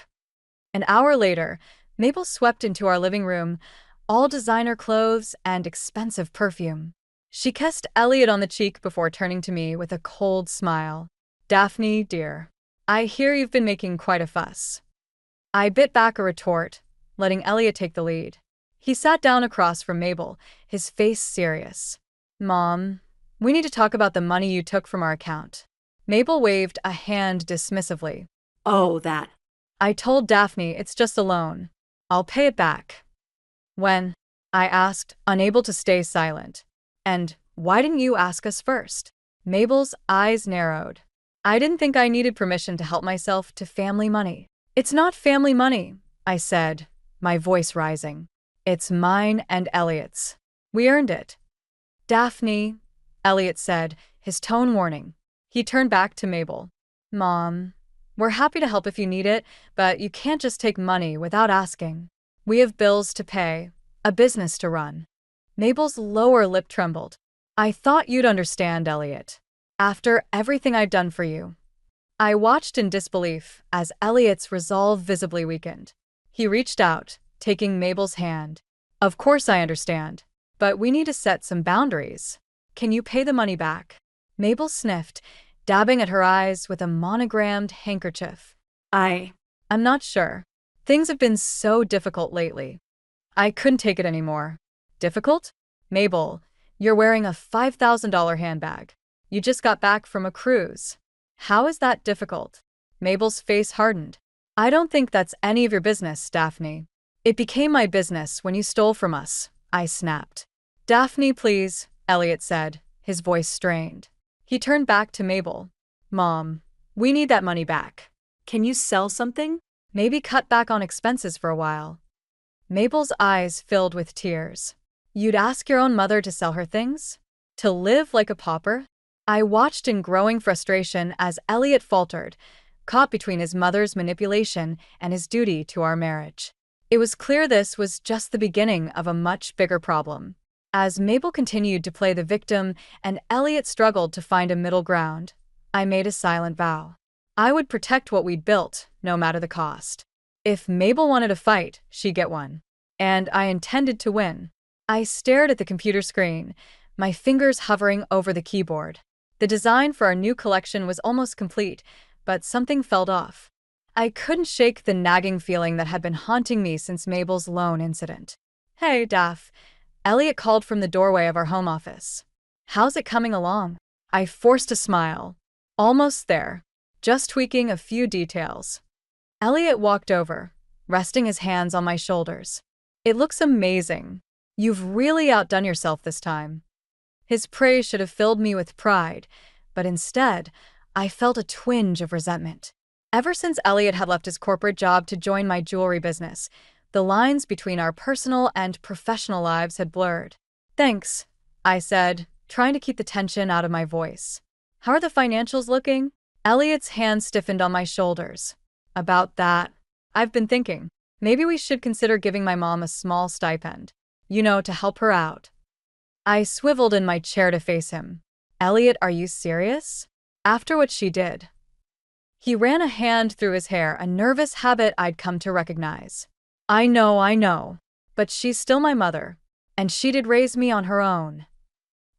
An hour later, Mabel swept into our living room, all designer clothes and expensive perfume. She kissed Elliot on the cheek before turning to me with a cold smile. Daphne, dear, I hear you've been making quite a fuss. I bit back a retort, letting Elliot take the lead. He sat down across from Mabel, his face serious. Mom, we need to talk about the money you took from our account. Mabel waved a hand dismissively. Oh, that. I told Daphne it's just a loan. I'll pay it back. When? I asked, unable to stay silent. And why didn't you ask us first? Mabel's eyes narrowed. I didn't think I needed permission to help myself to family money. It's not family money, I said, my voice rising. It's mine and Elliot's. We earned it. Daphne, Elliot said, his tone warning. He turned back to Mabel. Mom, we're happy to help if you need it, but you can't just take money without asking. We have bills to pay, a business to run. Mabel's lower lip trembled. I thought you'd understand, Elliot. After everything I've done for you. I watched in disbelief as Elliot's resolve visibly weakened. He reached out, taking Mabel's hand. Of course I understand, but we need to set some boundaries. Can you pay the money back? Mabel sniffed, dabbing at her eyes with a monogrammed handkerchief. I'm not sure. Things have been so difficult lately. I couldn't take it anymore. Difficult? Mabel, you're wearing a $5,000 handbag. You just got back from a cruise. How is that difficult? Mabel's face hardened. I don't think that's any of your business, Daphne. It became my business when you stole from us, I snapped. Daphne, please, Elliot said, his voice strained. He turned back to Mabel. Mom, we need that money back. Can you sell something? Maybe cut back on expenses for a while. Mabel's eyes filled with tears. You'd ask your own mother to sell her things? To live like a pauper? I watched in growing frustration as Elliot faltered, caught between his mother's manipulation and his duty to our marriage. It was clear this was just the beginning of a much bigger problem. As Mabel continued to play the victim and Elliot struggled to find a middle ground, I made a silent vow. I would protect what we'd built, no matter the cost. If Mabel wanted a fight, she'd get one. And I intended to win. I stared at the computer screen, my fingers hovering over the keyboard. The design for our new collection was almost complete, but something felt off. I couldn't shake the nagging feeling that had been haunting me since Mabel's loan incident. Hey, Daph. Elliot called from the doorway of our home office. How's it coming along? I forced a smile. Almost there. Just tweaking a few details. Elliot walked over, resting his hands on my shoulders. It looks amazing. You've really outdone yourself this time. His praise should have filled me with pride, but instead, I felt a twinge of resentment. Ever since Elliot had left his corporate job to join my jewelry business, the lines between our personal and professional lives had blurred. Thanks, I said, trying to keep the tension out of my voice. How are the financials looking? Elliot's hand stiffened on my shoulders. About that, I've been thinking. Maybe we should consider giving my mom a small stipend. To help her out. I swiveled in my chair to face him. Elliot, are you serious? After what she did. He ran a hand through his hair, a nervous habit I'd come to recognize. I know. But she's still my mother. And she did raise me on her own.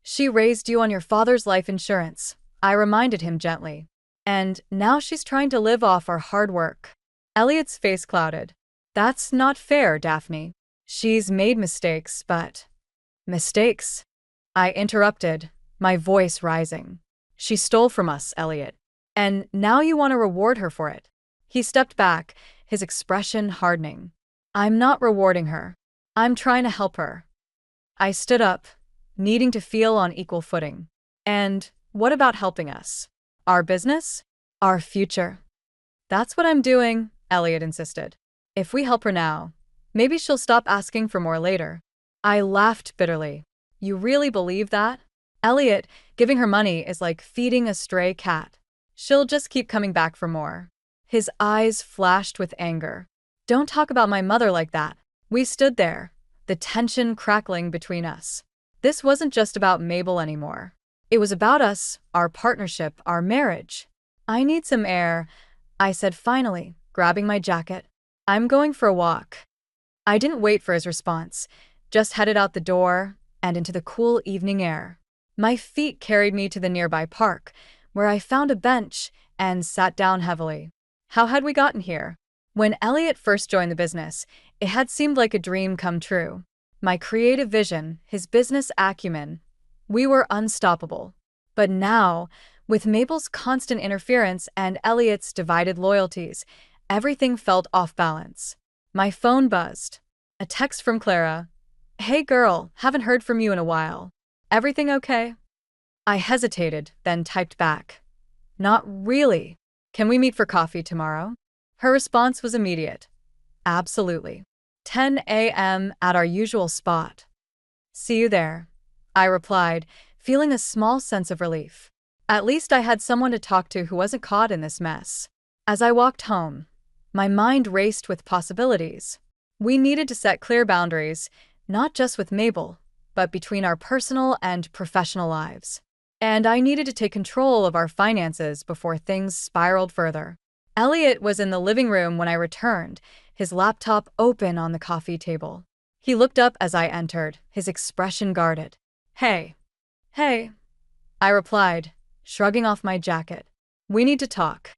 She raised you on your father's life insurance, I reminded him gently. And now she's trying to live off our hard work. Elliot's face clouded. That's not fair, Daphne. She's made mistakes, but... Mistakes? I interrupted, my voice rising. She stole from us, Elliot. And now you want to reward her for it. He stepped back, his expression hardening. I'm not rewarding her. I'm trying to help her. I stood up, needing to feel on equal footing. And what about helping us? Our business? Our future? That's what I'm doing, Elliot insisted. If we help her now, maybe she'll stop asking for more later. I laughed bitterly. You really believe that? Elliot, giving her money is like feeding a stray cat. She'll just keep coming back for more. His eyes flashed with anger. Don't talk about my mother like that. We stood there, the tension crackling between us. This wasn't just about Mabel anymore. It was about us, our partnership, our marriage. I need some air, I said finally, grabbing my jacket. I'm going for a walk. I didn't wait for his response, just headed out the door and into the cool evening air. My feet carried me to the nearby park, where I found a bench and sat down heavily. How had we gotten here? When Elliot first joined the business, it had seemed like a dream come true. My creative vision, his business acumen, we were unstoppable. But now, with Mabel's constant interference and Elliot's divided loyalties, everything felt off balance. My phone buzzed. A text from Clara. Hey girl, haven't heard from you in a while. Everything okay? I hesitated, then typed back. Not really. Can we meet for coffee tomorrow? Her response was immediate. Absolutely. 10 a.m. at our usual spot. See you there, I replied, feeling a small sense of relief. At least I had someone to talk to who wasn't caught in this mess. As I walked home, my mind raced with possibilities. We needed to set clear boundaries, not just with Mabel, but between our personal and professional lives. And I needed to take control of our finances before things spiraled further. Elliot was in the living room when I returned, his laptop open on the coffee table. He looked up as I entered, his expression guarded. Hey, I replied, shrugging off my jacket. We need to talk.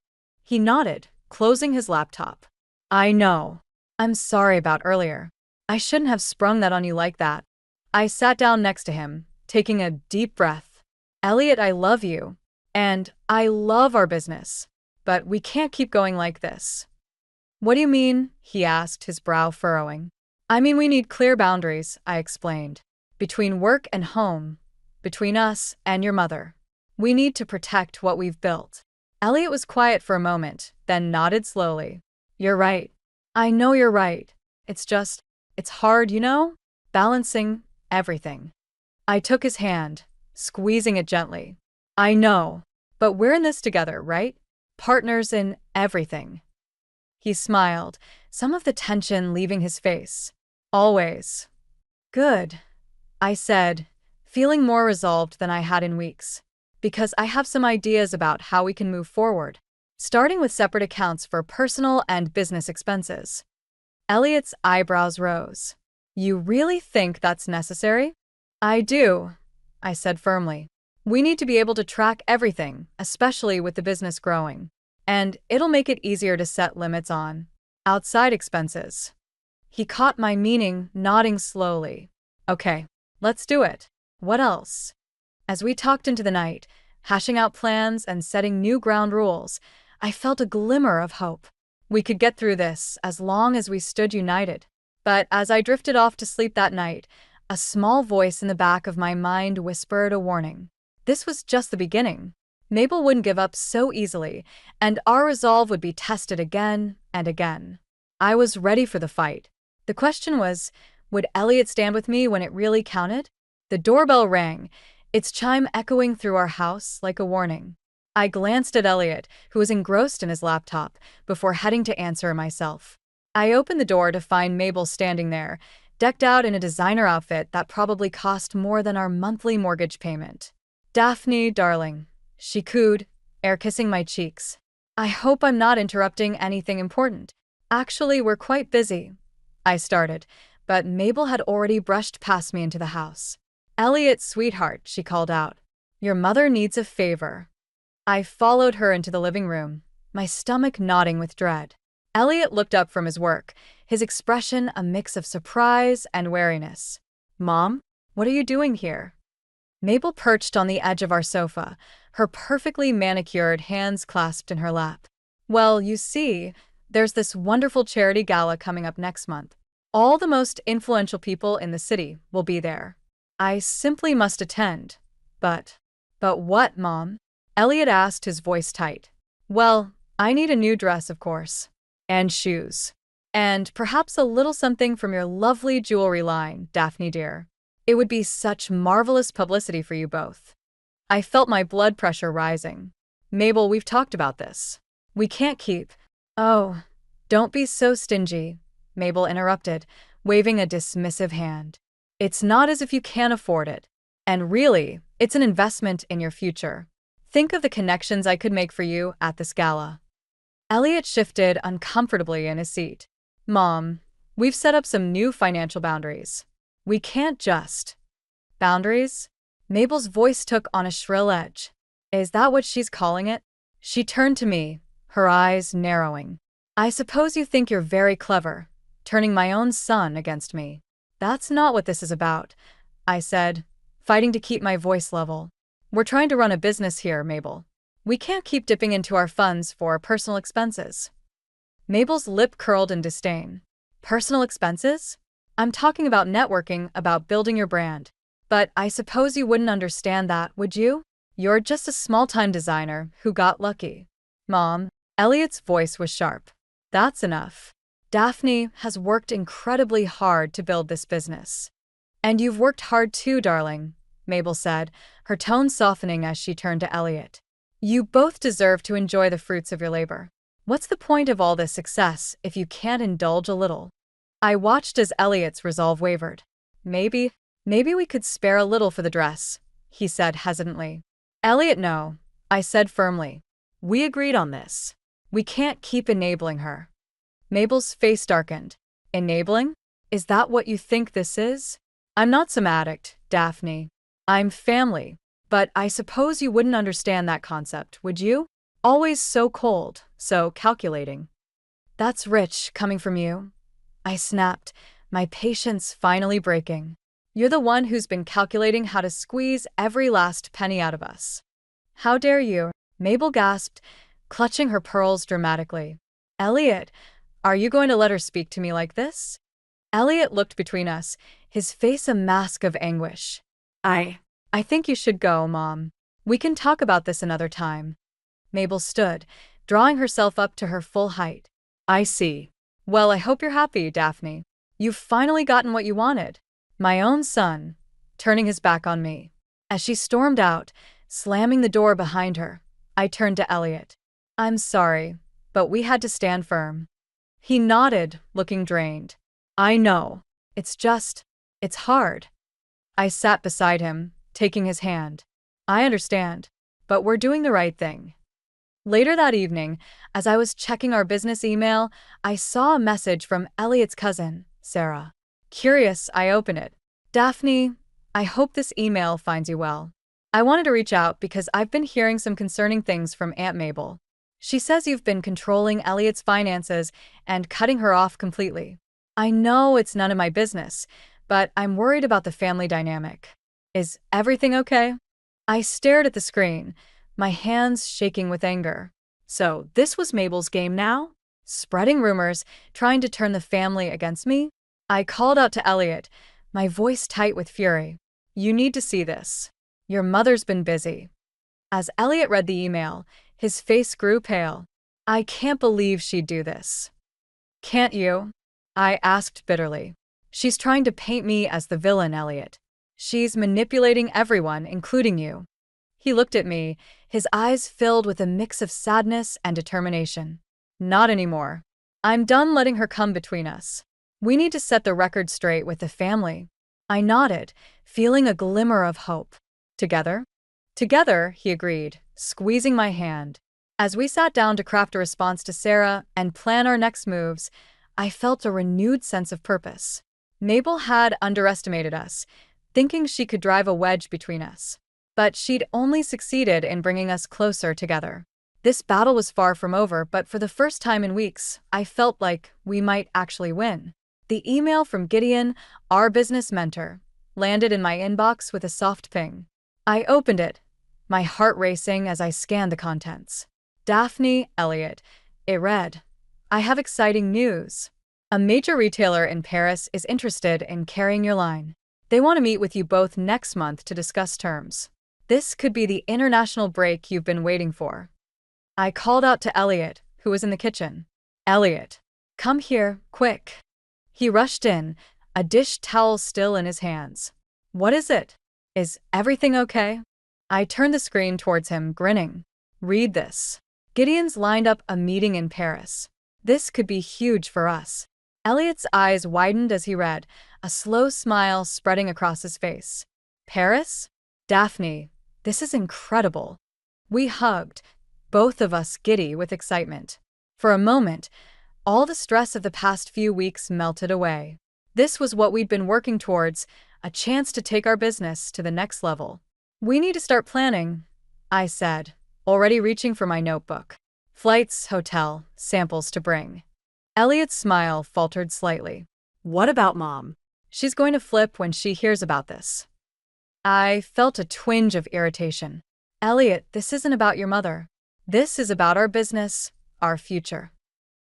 He nodded, closing his laptop. I know. I'm sorry about earlier. I shouldn't have sprung that on you like that. I sat down next to him, taking a deep breath. Elliot, I love you. And I love our business. But we can't keep going like this. What do you mean? He asked, his brow furrowing. I mean, we need clear boundaries, I explained. Between work and home, between us and your mother. We need to protect what we've built. Elliot was quiet for a moment, then nodded slowly. You're right. I know you're right. It's hard, balancing everything. I took his hand, squeezing it gently. I know, but we're in this together, right? Partners in everything. He smiled, some of the tension leaving his face. Always. Good, I said, feeling more resolved than I had in weeks. Because I have some ideas about how we can move forward, starting with separate accounts for personal and business expenses. Elliot's eyebrows rose. You really think that's necessary? I do, I said firmly. We need to be able to track everything, especially with the business growing. And it'll make it easier to set limits on outside expenses. He caught my meaning, nodding slowly. Okay, let's do it. What else? As we talked into the night, hashing out plans and setting new ground rules, I felt a glimmer of hope. We could get through this as long as we stood united. But as I drifted off to sleep that night, a small voice in the back of my mind whispered a warning. This was just the beginning. Mabel wouldn't give up so easily, and our resolve would be tested again and again. I was ready for the fight. The question was, would Elliot stand with me when it really counted? The doorbell rang, its chime echoing through our house like a warning. I glanced at Elliot, who was engrossed in his laptop, before heading to answer myself. I opened the door to find Mabel standing there, decked out in a designer outfit that probably cost more than our monthly mortgage payment. Daphne, darling, she cooed, air kissing my cheeks. I hope I'm not interrupting anything important. Actually, we're quite busy. I started, but Mabel had already brushed past me into the house. Elliot, sweetheart, she called out. Your mother needs a favor. I followed her into the living room, my stomach knotting with dread. Elliot looked up from his work, his expression a mix of surprise and wariness. Mom, what are you doing here? Mabel perched on the edge of our sofa, her perfectly manicured hands clasped in her lap. Well, you see, there's this wonderful charity gala coming up next month. All the most influential people in the city will be there. I simply must attend. But what, Mom? Elliot asked, his voice tight. Well, I need a new dress, of course. And shoes. And perhaps a little something from your lovely jewelry line, Daphne dear. It would be such marvelous publicity for you both. I felt my blood pressure rising. Mabel, we've talked about this. We can't keep... Oh, don't be so stingy, Mabel interrupted, waving a dismissive hand. It's not as if you can't afford it. And really, it's an investment in your future. Think of the connections I could make for you at this gala. Elliot shifted uncomfortably in his seat. Mom, we've set up some new financial boundaries. We can't just... Boundaries? Mabel's voice took on a shrill edge. Is that what she's calling it? She turned to me, her eyes narrowing. I suppose you think you're very clever, turning my own son against me. That's not what this is about, I said, fighting to keep my voice level. We're trying to run a business here, Mabel. We can't keep dipping into our funds for personal expenses. Mabel's lip curled in disdain. Personal expenses? I'm talking about networking, about building your brand. But I suppose you wouldn't understand that, would you? You're just a small-time designer who got lucky. Mom, Elliot's voice was sharp. That's enough. Daphne has worked incredibly hard to build this business. And you've worked hard too, darling, Mabel said, her tone softening as she turned to Elliot. You both deserve to enjoy the fruits of your labor. What's the point of all this success if you can't indulge a little? I watched as Elliot's resolve wavered. Maybe we could spare a little for the dress, he said hesitantly. Elliot, no, I said firmly. We agreed on this. We can't keep enabling her. Mabel's face darkened. Enabling? Is that what you think this is? I'm not some addict, Daphne. I'm family. But I suppose you wouldn't understand that concept, would you? Always so cold, so calculating. That's rich coming from you, I snapped, my patience finally breaking. You're the one who's been calculating how to squeeze every last penny out of us. How dare you? Mabel gasped, clutching her pearls dramatically. Elliot, are you going to let her speak to me like this? Elliot looked between us, his face a mask of anguish. I. I think you should go, Mom. We can talk about this another time. Mabel stood, drawing herself up to her full height. I see. Well, I hope you're happy, Daphne. You've finally gotten what you wanted. My own son, turning his back on me. As she stormed out, slamming the door behind her, I turned to Elliot. I'm sorry, but we had to stand firm. He nodded, looking drained. I know. It's hard. I sat beside him, taking his hand. I understand, but we're doing the right thing. Later that evening, as I was checking our business email, I saw a message from Elliot's cousin, Sarah. Curious, I opened it. Daphne, I hope this email finds you well. I wanted to reach out because I've been hearing some concerning things from Aunt Mabel. She says you've been controlling Elliot's finances and cutting her off completely. I know it's none of my business, but I'm worried about the family dynamic. Is everything okay? I stared at the screen, my hands shaking with anger. So, this was Mabel's game now? Spreading rumors, trying to turn the family against me? I called out to Elliot, my voice tight with fury. You need to see this. Your mother's been busy. As Elliot read the email, his face grew pale. I can't believe she'd do this. Can't you? I asked bitterly. She's trying to paint me as the villain, Elliot. She's manipulating everyone, including you. He looked at me, his eyes filled with a mix of sadness and determination. Not anymore. I'm done letting her come between us. We need to set the record straight with the family. I nodded, feeling a glimmer of hope. Together? Together, he agreed, squeezing my hand. As we sat down to craft a response to Sarah and plan our next moves, I felt a renewed sense of purpose. Mabel had underestimated us, thinking she could drive a wedge between us. But she'd only succeeded in bringing us closer together. This battle was far from over, but for the first time in weeks, I felt like we might actually win. The email from Gideon, our business mentor, landed in my inbox with a soft ping. I opened it, my heart racing as I scanned the contents. Daphne, Elliot, it read, I have exciting news. A major retailer in Paris is interested in carrying your line. They want to meet with you both next month to discuss terms. This could be the international break you've been waiting for. I called out to Elliot, who was in the kitchen. Elliot, come here, quick. He rushed in, a dish towel still in his hands. What is it? Is everything okay? I turned the screen towards him, grinning. Read this. Gideon's lined up a meeting in Paris. This could be huge for us. Elliot's eyes widened as he read, a slow smile spreading across his face. Paris? Daphne, this is incredible. We hugged, both of us giddy with excitement. For a moment, all the stress of the past few weeks melted away. This was what we'd been working towards, a chance to take our business to the next level. We need to start planning, I said, already reaching for my notebook. Flights, hotel, samples to bring. Elliot's smile faltered slightly. What about Mom? She's going to flip when she hears about this. I felt a twinge of irritation. Elliot, this isn't about your mother. This is about our business, our future.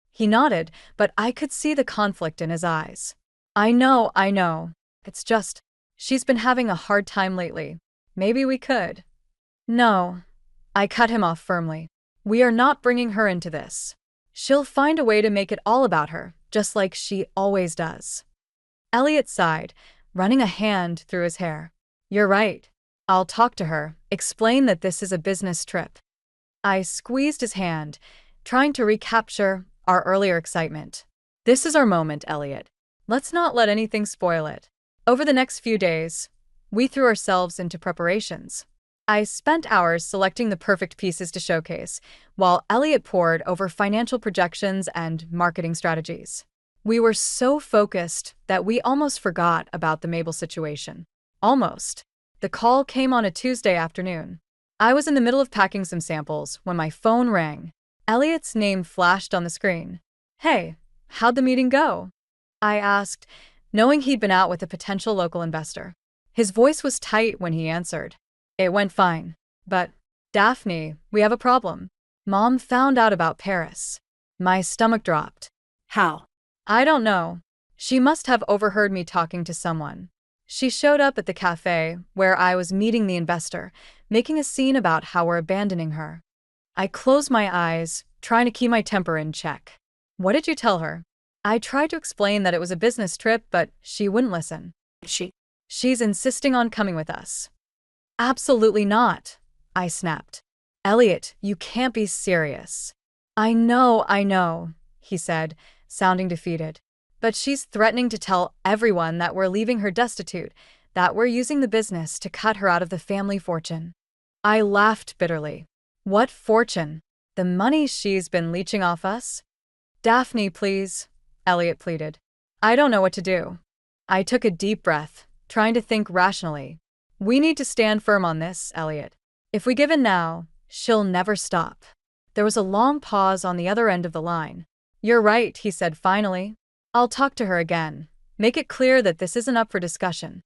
He nodded, but I could see the conflict in his eyes. I know. It's just, she's been having a hard time lately. Maybe we could. No. I cut him off firmly. We are not bringing her into this. She'll find a way to make it all about her, just like she always does. Elliot sighed, running a hand through his hair. You're right. I'll talk to her, explain that this is a business trip. I squeezed his hand, trying to recapture our earlier excitement. This is our moment, Elliot. Let's not let anything spoil it. Over the next few days, we threw ourselves into preparations. I spent hours selecting the perfect pieces to showcase, while Elliot pored over financial projections and marketing strategies. We were so focused that we almost forgot about the Mabel situation. Almost. The call came on a Tuesday afternoon. I was in the middle of packing some samples when my phone rang. Elliot's name flashed on the screen. Hey, how'd the meeting go? I asked, knowing he'd been out with a potential local investor. His voice was tight when he answered. It went fine. But, Daphne, we have a problem. Mom found out about Paris. My stomach dropped. How? I don't know. She must have overheard me talking to someone. She showed up at the cafe where I was meeting the investor, making a scene about how we're abandoning her. I closed my eyes, trying to keep my temper in check. What did you tell her? I tried to explain that it was a business trip, but she wouldn't listen. She's insisting on coming with us. Absolutely not, I snapped. Elliot, you can't be serious. I know, he said, sounding defeated. But she's threatening to tell everyone that we're leaving her destitute, that we're using the business to cut her out of the family fortune. I laughed bitterly. What fortune? The money she's been leeching off us? Daphne, please, Elliot pleaded. I don't know what to do. I took a deep breath, trying to think rationally. We need to stand firm on this, Elliot. If we give in now, she'll never stop. There was a long pause on the other end of the line. You're right, he said finally. I'll talk to her again. Make it clear that this isn't up for discussion.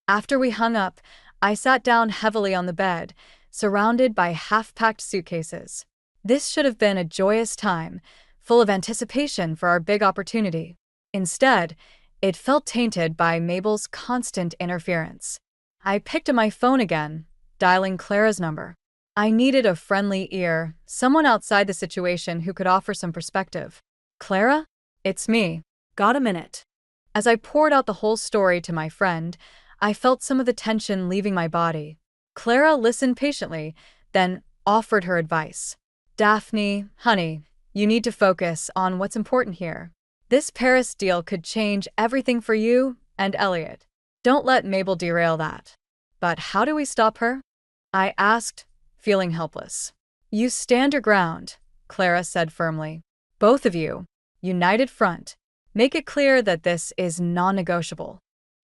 After we hung up, I sat down heavily on the bed, surrounded by half-packed suitcases. This should have been a joyous time, full of anticipation for our big opportunity. Instead, it felt tainted by Mabel's constant interference. I picked up my phone again, dialing Clara's number. I needed a friendly ear, someone outside the situation who could offer some perspective. Clara? It's me. Got a minute? As I poured out the whole story to my friend, I felt some of the tension leaving my body. Clara listened patiently, then offered her advice. Daphne, honey, you need to focus on what's important here. This Paris deal could change everything for you and Elliot. Don't let Mabel derail that. But how do we stop her? I asked, feeling helpless. You stand your ground, Clara said firmly. Both of you, united front. Make it clear that this is non-negotiable.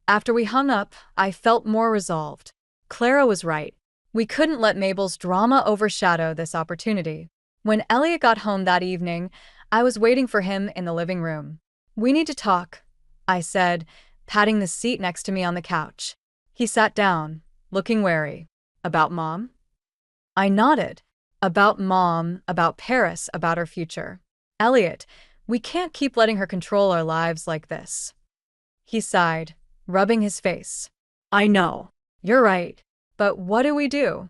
After we hung up, I felt more resolved. Clara was right. We couldn't let Mabel's drama overshadow this opportunity. When Elliot got home that evening, I was waiting for him in the living room. We need to talk, I said, patting the seat next to me on the couch. He sat down, looking wary. About Mom? I nodded. About Mom, about Paris, about our future. Elliot, we can't keep letting her control our lives like this. He sighed, rubbing his face. I know. You're right. But what do we do?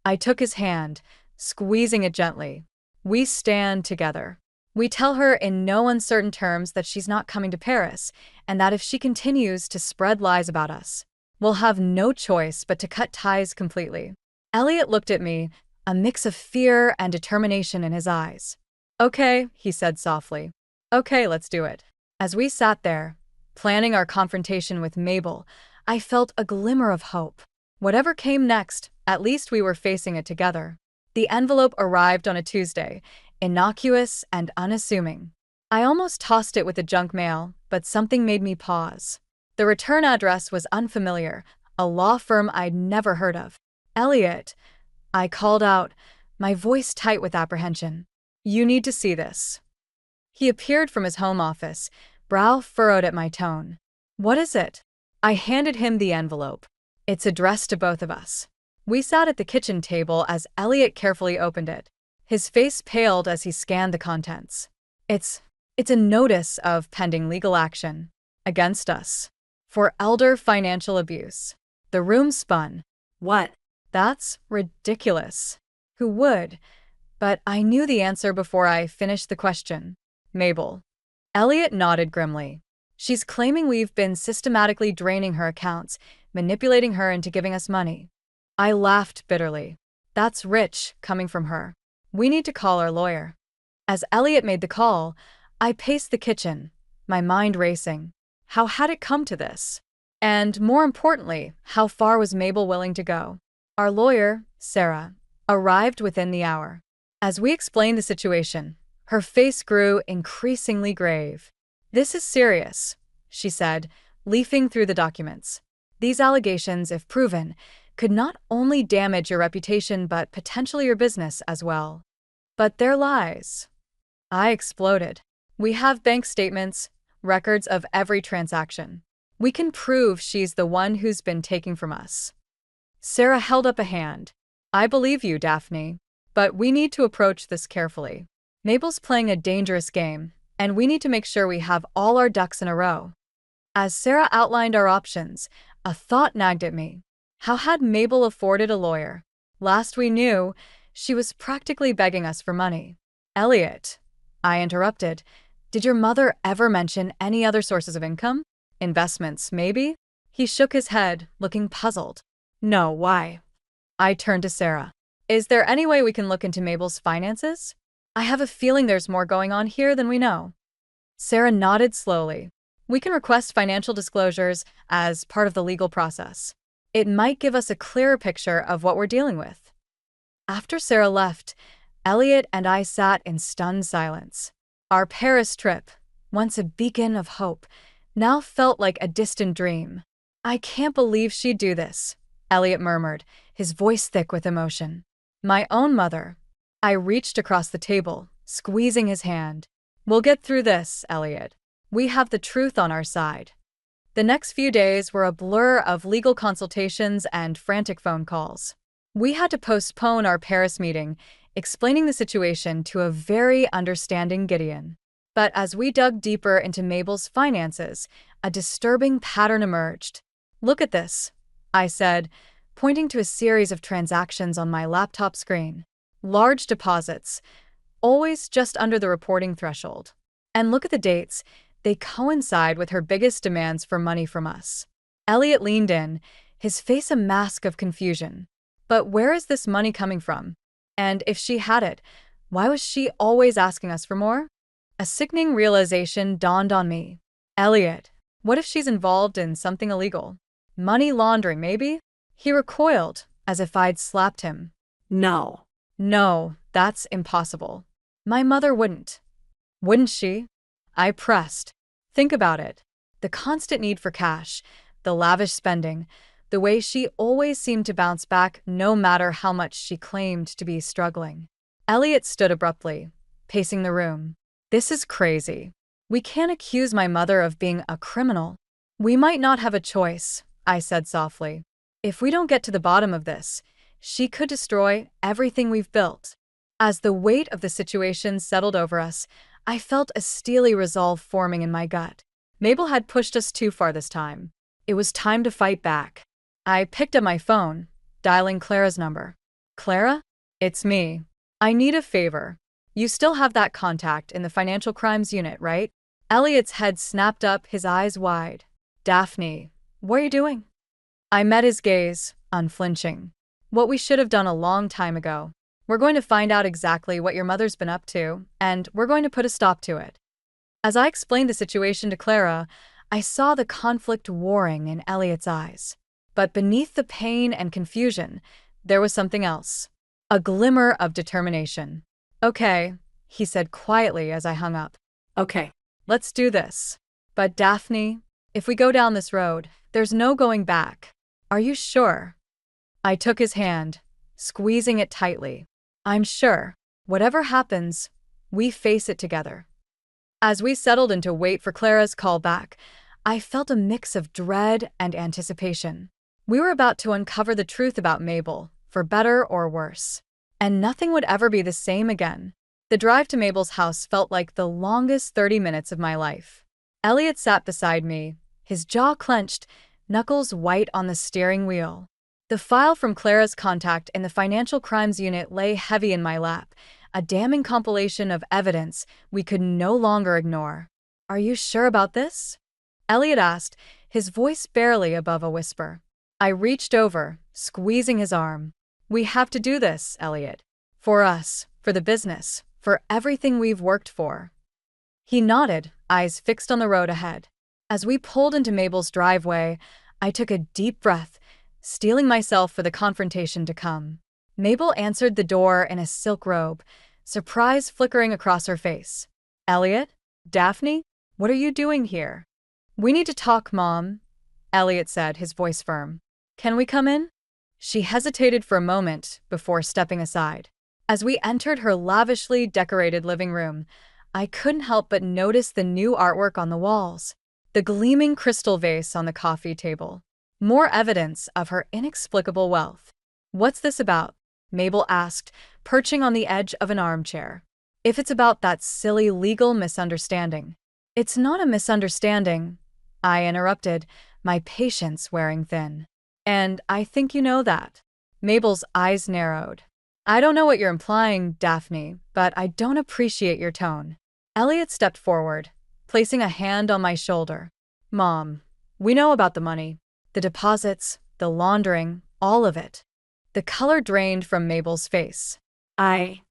I took his hand, squeezing it gently. We stand together. We tell her in no uncertain terms that she's not coming to Paris, and that if she continues to spread lies about us, we'll have no choice but to cut ties completely. Elliot looked at me, a mix of fear and determination in his eyes. Okay, he said softly. Okay, let's do it. As we sat there, planning our confrontation with Mabel, I felt a glimmer of hope. Whatever came next, at least we were facing it together. The envelope arrived on a Tuesday, innocuous and unassuming. I almost tossed it with the junk mail, but something made me pause. The return address was unfamiliar, a law firm I'd never heard of. Elliot, I called out, my voice tight with apprehension. You need to see this. He appeared from his home office, brow furrowed at my tone. What is it? I handed him the envelope. It's addressed to both of us. We sat at the kitchen table as Elliot carefully opened it. His face paled as he scanned the contents. It's a notice of pending legal action against us for elder financial abuse. The room spun. What? That's ridiculous. Who would? But I knew the answer before I finished the question. Mabel. Elliot nodded grimly. She's claiming we've been systematically draining her accounts, manipulating her into giving us money. I laughed bitterly. That's rich, coming from her. We need to call our lawyer. As Elliot made the call, I paced the kitchen, my mind racing. How had it come to this? And more importantly, how far was Mabel willing to go? Our lawyer, Sarah, arrived within the hour. As we explained the situation, her face grew increasingly grave. This is serious, she said, leafing through the documents. These allegations, if proven, could not only damage your reputation but potentially your business as well. But they're lies. I exploded. We have bank statements, records of every transaction. We can prove she's the one who's been taking from us. Sarah held up a hand. I believe you, Daphne. But we need to approach this carefully. Mabel's playing a dangerous game, and we need to make sure we have all our ducks in a row. As Sarah outlined our options, a thought nagged at me. How had Mabel afforded a lawyer? Last we knew, she was practically begging us for money. Elliot, I interrupted, did your mother ever mention any other sources of income? Investments, maybe? He shook his head, looking puzzled. No, why? I turned to Sarah. Is there any way we can look into Mabel's finances? I have a feeling there's more going on here than we know. Sarah nodded slowly. We can request financial disclosures as part of the legal process. It might give us a clearer picture of what we're dealing with. After Sarah left, Elliot and I sat in stunned silence. Our Paris trip, once a beacon of hope, now felt like a distant dream. I can't believe she'd do this, Elliot murmured, his voice thick with emotion. My own mother. I reached across the table, squeezing his hand. We'll get through this, Elliot. We have the truth on our side. The next few days were a blur of legal consultations and frantic phone calls. We had to postpone our Paris meeting, explaining the situation to a very understanding Gideon. But as we dug deeper into Mabel's finances, a disturbing pattern emerged. Look at this, I said, pointing to a series of transactions on my laptop screen. Large deposits, always just under the reporting threshold. And look at the dates. They coincide with her biggest demands for money from us. Elliot leaned in, his face a mask of confusion. But where is this money coming from? And if she had it, why was she always asking us for more? A sickening realization dawned on me. Elliot, what if she's involved in something illegal? Money laundering, maybe? He recoiled, as if I'd slapped him. No. No, that's impossible. My mother wouldn't. Wouldn't she? I pressed. Think about it. The constant need for cash, the lavish spending, the way she always seemed to bounce back no matter how much she claimed to be struggling. Elliot stood abruptly, pacing the room. This is crazy. We can't accuse my mother of being a criminal. We might not have a choice, I said softly. If we don't get to the bottom of this, she could destroy everything we've built. As the weight of the situation settled over us, I felt a steely resolve forming in my gut. Mabel had pushed us too far this time. It was time to fight back. I picked up my phone, dialing Clara's number. Clara? It's me. I need a favor. You still have that contact in the financial crimes unit, right? Elliot's head snapped up, his eyes wide. Daphne, what are you doing? I met his gaze, unflinching. What we should have done a long time ago. We're going to find out exactly what your mother's been up to, and we're going to put a stop to it. As I explained the situation to Clara, I saw the conflict warring in Elliot's eyes. But beneath the pain and confusion, there was something else. A glimmer of determination. Okay, he said quietly as I hung up. Okay. Let's do this. But Daphne, if we go down this road, there's no going back. Are you sure? I took his hand, squeezing it tightly. I'm sure. Whatever happens, we face it together. As we settled in to wait for Clara's call back, I felt a mix of dread and anticipation. We were about to uncover the truth about Mabel, for better or worse. And nothing would ever be the same again. The drive to Mabel's house felt like the longest 30 minutes of my life. Elliot sat beside me, his jaw clenched, knuckles white on the steering wheel. The file from Clara's contact in the financial crimes unit lay heavy in my lap, a damning compilation of evidence we could no longer ignore. Are you sure about this? Elliot asked, his voice barely above a whisper. I reached over, squeezing his arm. We have to do this, Elliot. For us, for the business, for everything we've worked for. He nodded, eyes fixed on the road ahead. As we pulled into Mabel's driveway, I took a deep breath, steeling myself for the confrontation to come. Mabel answered the door in a silk robe, surprise flickering across her face. Elliot? Daphne? What are you doing here? We need to talk, Mom, Elliot said, his voice firm. Can we come in? She hesitated for a moment before stepping aside. As we entered her lavishly decorated living room, I couldn't help but notice the new artwork on the walls, the gleaming crystal vase on the coffee table. More evidence of her inexplicable wealth. What's this about? Mabel asked, perching on the edge of an armchair. If it's about that silly legal misunderstanding. It's not a misunderstanding, I interrupted, my patience wearing thin. And I think you know that. Mabel's eyes narrowed. I don't know what you're implying, Daphne, but I don't appreciate your tone. Elliot stepped forward, placing a hand on my shoulder. Mom, we know about the money. The deposits, the laundering, all of it. The color drained from Mabel's face. I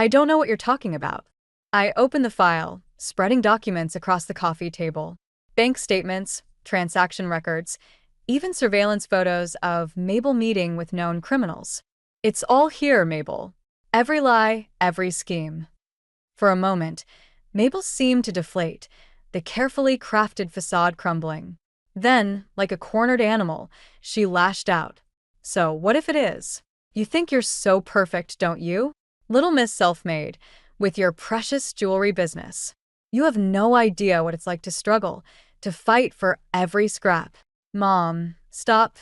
don't know what you're talking about. I opened the file, spreading documents across the coffee table. Bank statements, transaction records, even surveillance photos of Mabel meeting with known criminals. It's all here, Mabel. Every lie, every scheme. For a moment, Mabel seemed to deflate, the carefully crafted facade crumbling. Then, like a cornered animal, she lashed out. So, what if it is? You think you're so perfect, don't you? Little Miss Self-Made, with your precious jewelry business. You have no idea what it's like to struggle, to fight for every scrap. Mom, stop,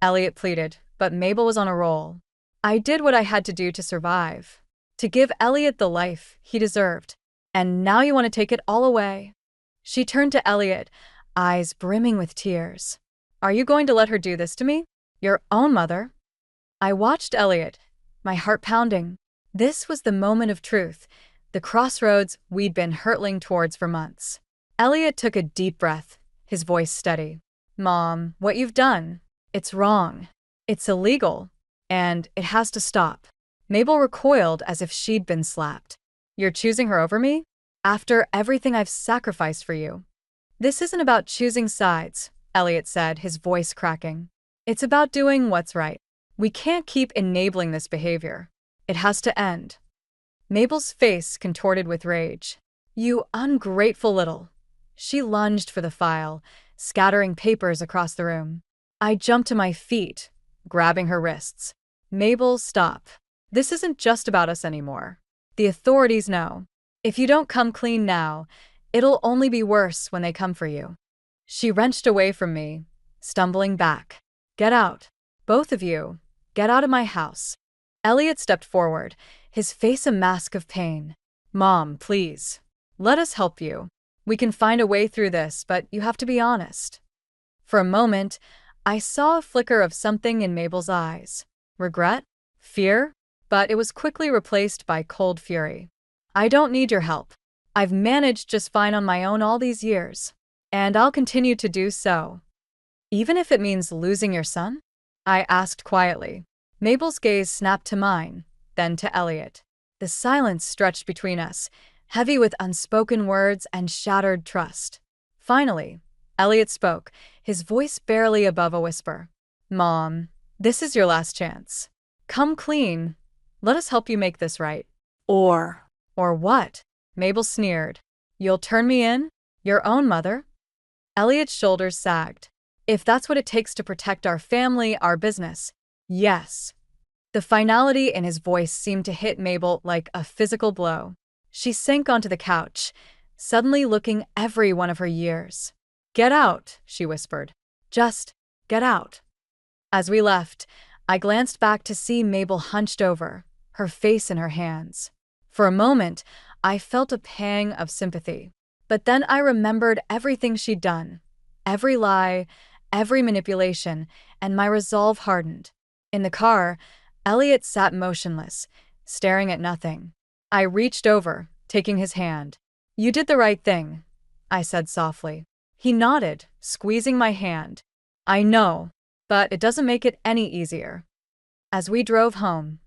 Elliot pleaded, but Mabel was on a roll. I did what I had to do to survive, to give Elliot the life he deserved. And now you want to take it all away. She turned to Elliot, eyes brimming with tears. Are you going to let her do this to me? Your own mother? I watched Elliot, my heart pounding. This was the moment of truth, the crossroads we'd been hurtling towards for months. Elliot took a deep breath, his voice steady. Mom, what you've done, it's wrong. It's illegal. And it has to stop. Mabel recoiled as if she'd been slapped. You're choosing her over me? After everything I've sacrificed for you. This isn't about choosing sides, Elliot said, his voice cracking. It's about doing what's right. We can't keep enabling this behavior. It has to end. Mabel's face contorted with rage. You ungrateful little. She lunged for the file, scattering papers across the room. I jumped to my feet, grabbing her wrists. Mabel, stop. This isn't just about us anymore. The authorities know. If you don't come clean now, it'll only be worse when they come for you. She wrenched away from me, stumbling back. Get out. Both of you. Get out of my house. Elliot stepped forward, his face a mask of pain. Mom, please. Let us help you. We can find a way through this, but you have to be honest. For a moment, I saw a flicker of something in Mabel's eyes. Regret? Fear? But it was quickly replaced by cold fury. I don't need your help. I've managed just fine on my own all these years. And I'll continue to do so. Even if it means losing your son? I asked quietly. Mabel's gaze snapped to mine, then to Elliot. The silence stretched between us, heavy with unspoken words and shattered trust. Finally, Elliot spoke, his voice barely above a whisper. Mom, this is your last chance. Come clean. Let us help you make this right. Or what? Mabel sneered. You'll turn me in? Your own mother? Elliot's shoulders sagged. If that's what it takes to protect our family, our business, yes. The finality in his voice seemed to hit Mabel like a physical blow. She sank onto the couch, suddenly looking every one of her years. Get out, she whispered. Just get out. As we left, I glanced back to see Mabel hunched over, her face in her hands. For a moment, I felt a pang of sympathy. But then I remembered everything she'd done. Every lie, every manipulation, and my resolve hardened. In the car, Elliot sat motionless, staring at nothing. I reached over, taking his hand. You did the right thing, I said softly. He nodded, squeezing my hand. I know, but it doesn't make it any easier. As we drove home,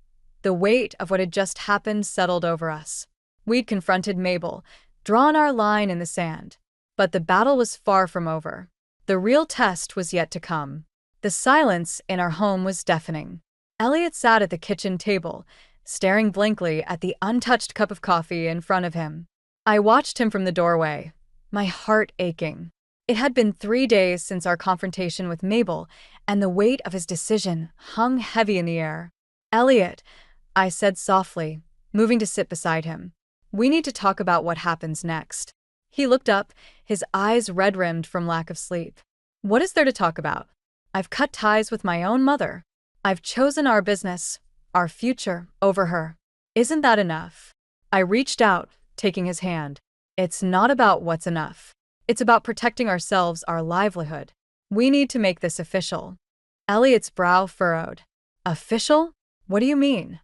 the weight of what had just happened settled over us. We'd confronted Mabel, drawn our line in the sand. But the battle was far from over. The real test was yet to come. The silence in our home was deafening. Elliot sat at the kitchen table, staring blankly at the untouched cup of coffee in front of him. I watched him from the doorway, my heart aching. It had been 3 days since our confrontation with Mabel, and the weight of his decision hung heavy in the air. Elliot, I said softly, moving to sit beside him. We need to talk about what happens next. He looked up, his eyes red-rimmed from lack of sleep. What is there to talk about? I've cut ties with my own mother. I've chosen our business, our future, over her. Isn't that enough? I reached out, taking his hand. It's not about what's enough. It's about protecting ourselves, our livelihood. We need to make this official. Elliot's brow furrowed. Official? What do you mean?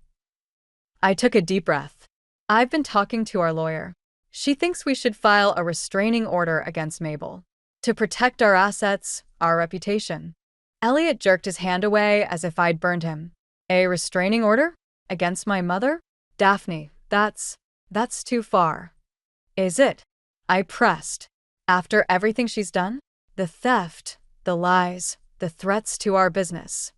I took a deep breath. I've been talking to our lawyer. She thinks we should file a restraining order against Mabel to protect our assets, our reputation. Elliot jerked his hand away as if I'd burned him. A restraining order? Against my mother? Daphne, that's too far. Is it? I pressed. After everything she's done? The theft, the lies, the threats to our business.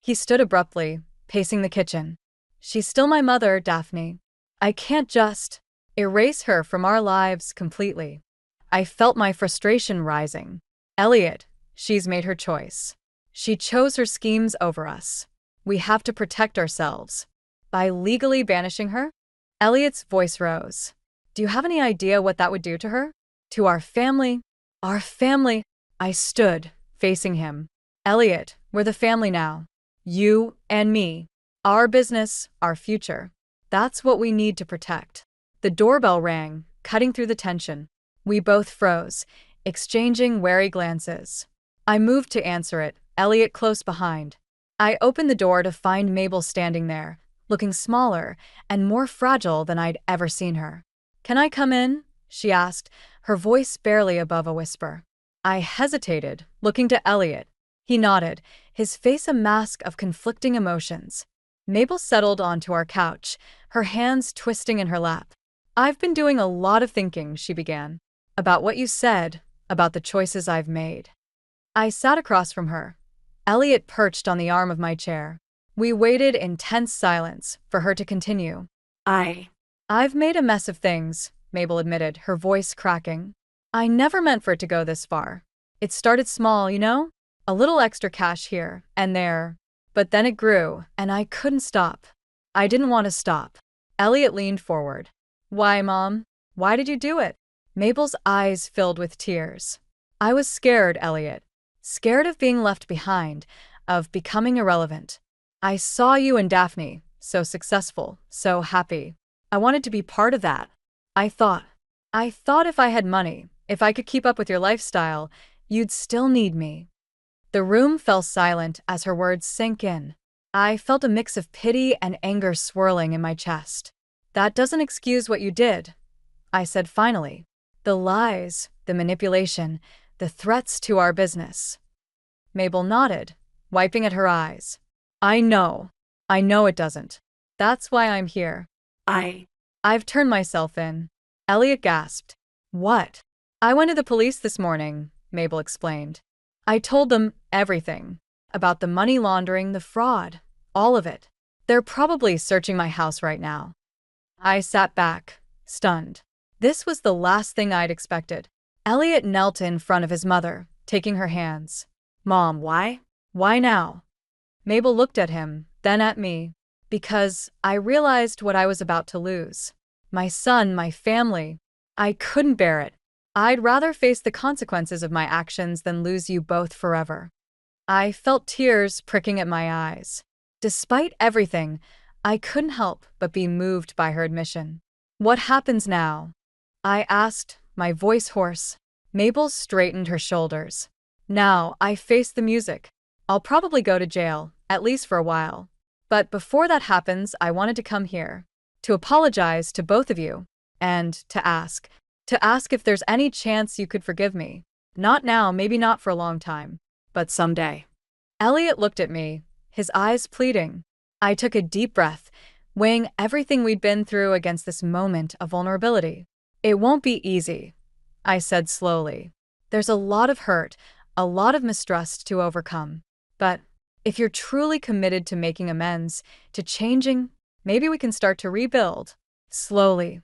He stood abruptly, pacing the kitchen. She's still my mother, Daphne. I can't just erase her from our lives completely. I felt my frustration rising. Elliot, she's made her choice. She chose her schemes over us. We have to protect ourselves. By legally banishing her? Elliot's voice rose. Do you have any idea what that would do to her? To our family? Our family? I stood, facing him. Elliot, we're the family now. You and me. Our business, our future. That's what we need to protect. The doorbell rang, cutting through the tension. We both froze, exchanging wary glances. I moved to answer it, Elliot close behind. I opened the door to find Mabel standing there, looking smaller and more fragile than I'd ever seen her. Can I come in? She asked, her voice barely above a whisper. I hesitated, looking to Elliot. He nodded, his face a mask of conflicting emotions. Mabel settled onto our couch, her hands twisting in her lap. I've been doing a lot of thinking, she began. About what you said, about the choices I've made. I sat across from her. Elliot perched on the arm of my chair. We waited in tense silence for her to continue. I've made a mess of things, Mabel admitted, her voice cracking. I never meant for it to go this far. It started small, you know? A little extra cash here and there. But then it grew, and I couldn't stop. I didn't want to stop. Elliot leaned forward. Why, Mom? Why did you do it? Mabel's eyes filled with tears. I was scared, Elliot. Scared of being left behind, of becoming irrelevant. I saw you and Daphne, so successful, so happy. I wanted to be part of that. I thought if I had money, if I could keep up with your lifestyle, you'd still need me. The room fell silent as her words sank in. I felt a mix of pity and anger swirling in my chest. That doesn't excuse what you did, I said finally. The lies, the manipulation, the threats to our business. Mabel nodded, wiping at her eyes. I know it doesn't. That's why I'm here. I've turned myself in. Elliot gasped. What? I went to the police this morning, Mabel explained. I told them everything. About the money laundering, the fraud, all of it. They're probably searching my house right now. I sat back, stunned. This was the last thing I'd expected. Elliot knelt in front of his mother, taking her hands. Mom, why? Why now? Mabel looked at him, then at me. Because I realized what I was about to lose. My son, my family. I couldn't bear it. I'd rather face the consequences of my actions than lose you both forever. I felt tears pricking at my eyes. Despite everything, I couldn't help but be moved by her admission. What happens now? I asked, my voice hoarse. Mabel straightened her shoulders. Now I face the music. I'll probably go to jail, at least for a while. But before that happens, I wanted to come here. To apologize to both of you. And to ask if there's any chance you could forgive me. Not now, maybe not for a long time. But someday. Elliot looked at me, his eyes pleading. I took a deep breath, weighing everything we'd been through against this moment of vulnerability. It won't be easy, I said slowly. There's a lot of hurt, a lot of mistrust to overcome. But if you're truly committed to making amends, to changing, maybe we can start to rebuild. Slowly.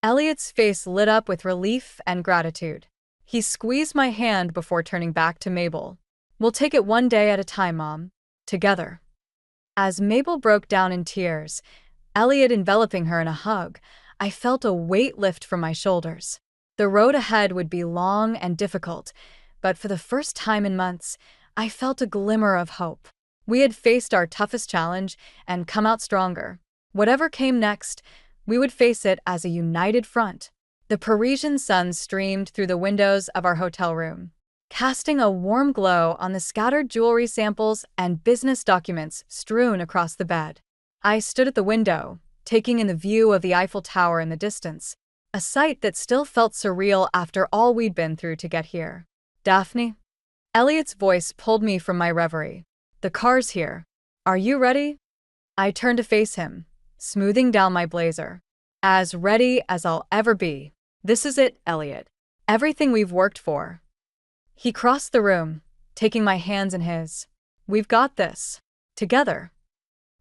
Elliot's face lit up with relief and gratitude. He squeezed my hand before turning back to Mabel. We'll take it one day at a time, Mom. Together. As Mabel broke down in tears, Elliot enveloping her in a hug, I felt a weight lift from my shoulders. The road ahead would be long and difficult, but for the first time in months, I felt a glimmer of hope. We had faced our toughest challenge and come out stronger. Whatever came next, we would face it as a united front. The Parisian sun streamed through the windows of our hotel room, casting a warm glow on the scattered jewelry samples and business documents strewn across the bed. I stood at the window, taking in the view of the Eiffel Tower in the distance, a sight that still felt surreal after all we'd been through to get here. Daphne? Elliot's voice pulled me from my reverie. The car's here. Are you ready? I turned to face him, smoothing down my blazer. As ready as I'll ever be. This is it, Elliot. Everything we've worked for. He crossed the room, taking my hands in his. We've got this. Together.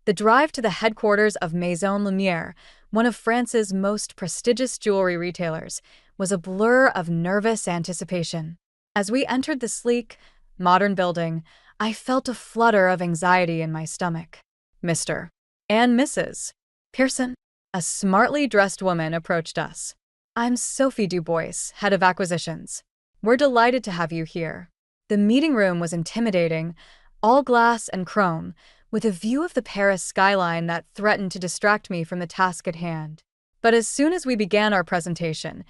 The drive to the headquarters of Maison Lumière, one of France's most prestigious jewelry retailers, was a blur of nervous anticipation. As we entered the sleek, modern building, I felt a flutter of anxiety in my stomach. Mr. and Mrs. Pearson, a smartly dressed woman, approached us. I'm Sophie Dubois, head of acquisitions. We're delighted to have you here. The meeting room was intimidating, all glass and chrome, with a view of the Paris skyline that threatened to distract me from the task at hand. But as soon as we began our presentation,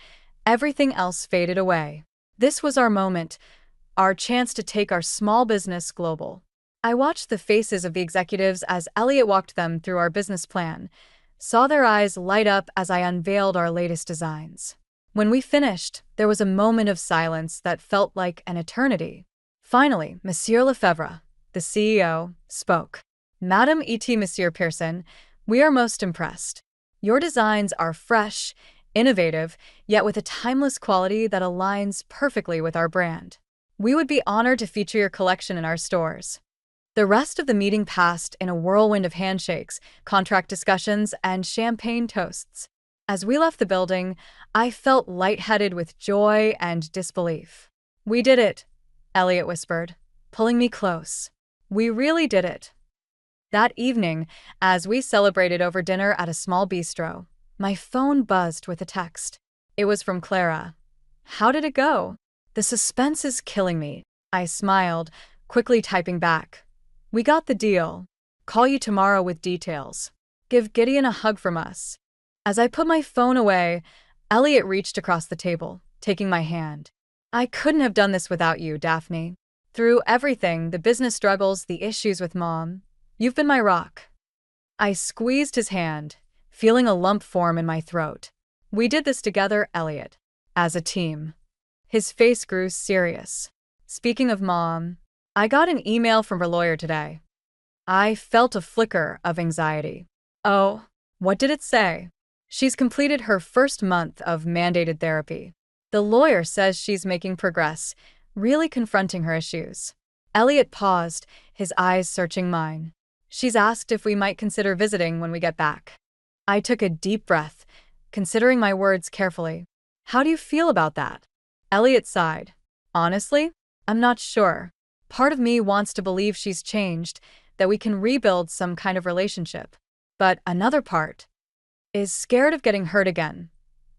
everything else faded away. This was our moment, our chance to take our small business global. I watched the faces of the executives as Elliot walked them through our business plan, saw their eyes light up as I unveiled our latest designs. When we finished, there was a moment of silence that felt like an eternity. Finally, Monsieur Lefebvre, the CEO, spoke. Madame et Monsieur Pearson, we are most impressed. Your designs are fresh, innovative, yet with a timeless quality that aligns perfectly with our brand. We would be honored to feature your collection in our stores. The rest of the meeting passed in a whirlwind of handshakes, contract discussions, and champagne toasts. As we left the building, I felt lightheaded with joy and disbelief. We did it, Elliot whispered, pulling me close. We really did it. That evening, as we celebrated over dinner at a small bistro, my phone buzzed with a text. It was from Clara. How did it go? The suspense is killing me. I smiled, quickly typing back. We got the deal. Call you tomorrow with details. Give Gideon a hug from us. As I put my phone away, Elliot reached across the table, taking my hand. I couldn't have done this without you, Daphne. Through everything, the business struggles, the issues with Mom, you've been my rock. I squeezed his hand, feeling a lump form in my throat. We did this together, Elliot. As a team. His face grew serious. Speaking of Mom, I got an email from her lawyer today. I felt a flicker of anxiety. Oh, what did it say? She's completed her first month of mandated therapy. The lawyer says she's making progress, really confronting her issues. Elliot paused, his eyes searching mine. She's asked if we might consider visiting when we get back. I took a deep breath, considering my words carefully. How do you feel about that? Elliot sighed. Honestly, I'm not sure. Part of me wants to believe she's changed, that we can rebuild some kind of relationship. But another part is scared of getting hurt again.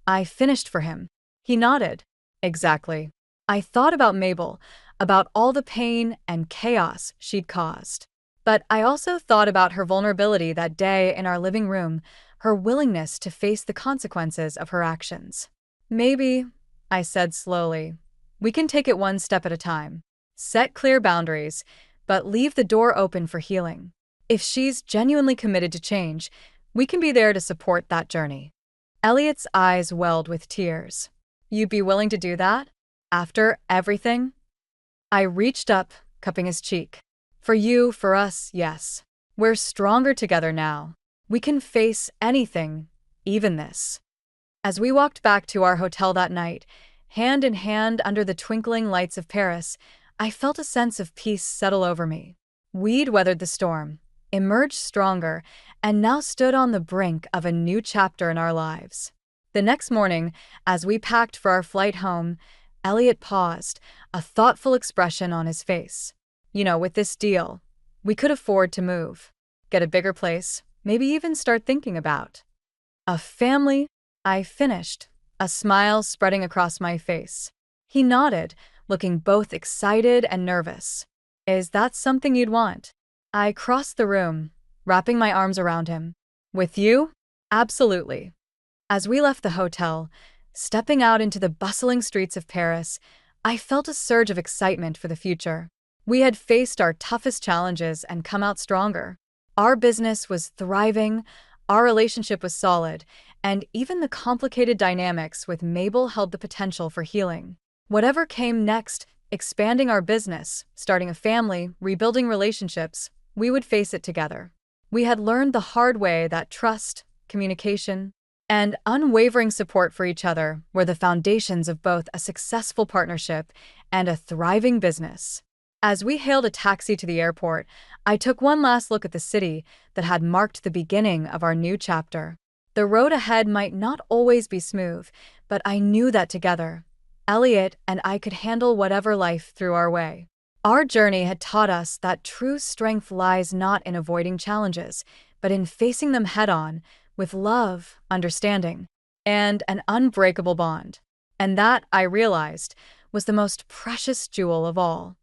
I finished for him. He nodded. Exactly. I thought about Mabel, about all the pain and chaos she'd caused. But I also thought about her vulnerability that day in our living room, her willingness to face the consequences of her actions. Maybe, I said slowly, we can take it one step at a time. Set clear boundaries, but leave the door open for healing. If she's genuinely committed to change, we can be there to support that journey. Elliot's eyes welled with tears. You'd be willing to do that? After everything? I reached up, cupping his cheek. For you, for us, yes. We're stronger together now. We can face anything, even this. As we walked back to our hotel that night, hand in hand under the twinkling lights of Paris, I felt a sense of peace settle over me. We'd weathered the storm, emerged stronger, and now stood on the brink of a new chapter in our lives. The next morning, as we packed for our flight home, Elliot paused, a thoughtful expression on his face. With this deal, we could afford to move, get a bigger place, maybe even start thinking about a family. I finished, a smile spreading across my face. He nodded, looking both excited and nervous. Is that something you'd want? I crossed the room, wrapping my arms around him. With you? Absolutely. As we left the hotel, Stepping out into the bustling streets of Paris, I felt a surge of excitement for the future. We had faced our toughest challenges and come out stronger. Our business was thriving, our relationship was solid, and even the complicated dynamics with Mabel held the potential for healing. Whatever came next, expanding our business, starting a family, rebuilding relationships, we would face it together. We had learned the hard way that trust, communication, and unwavering support for each other were the foundations of both a successful partnership and a thriving business. As we hailed a taxi to the airport, I took one last look at the city that had marked the beginning of our new chapter. The road ahead might not always be smooth, but I knew that together, Elliot and I could handle whatever life threw our way. Our journey had taught us that true strength lies not in avoiding challenges, but in facing them head-on, with love, understanding, and an unbreakable bond. And that, I realized, was the most precious jewel of all.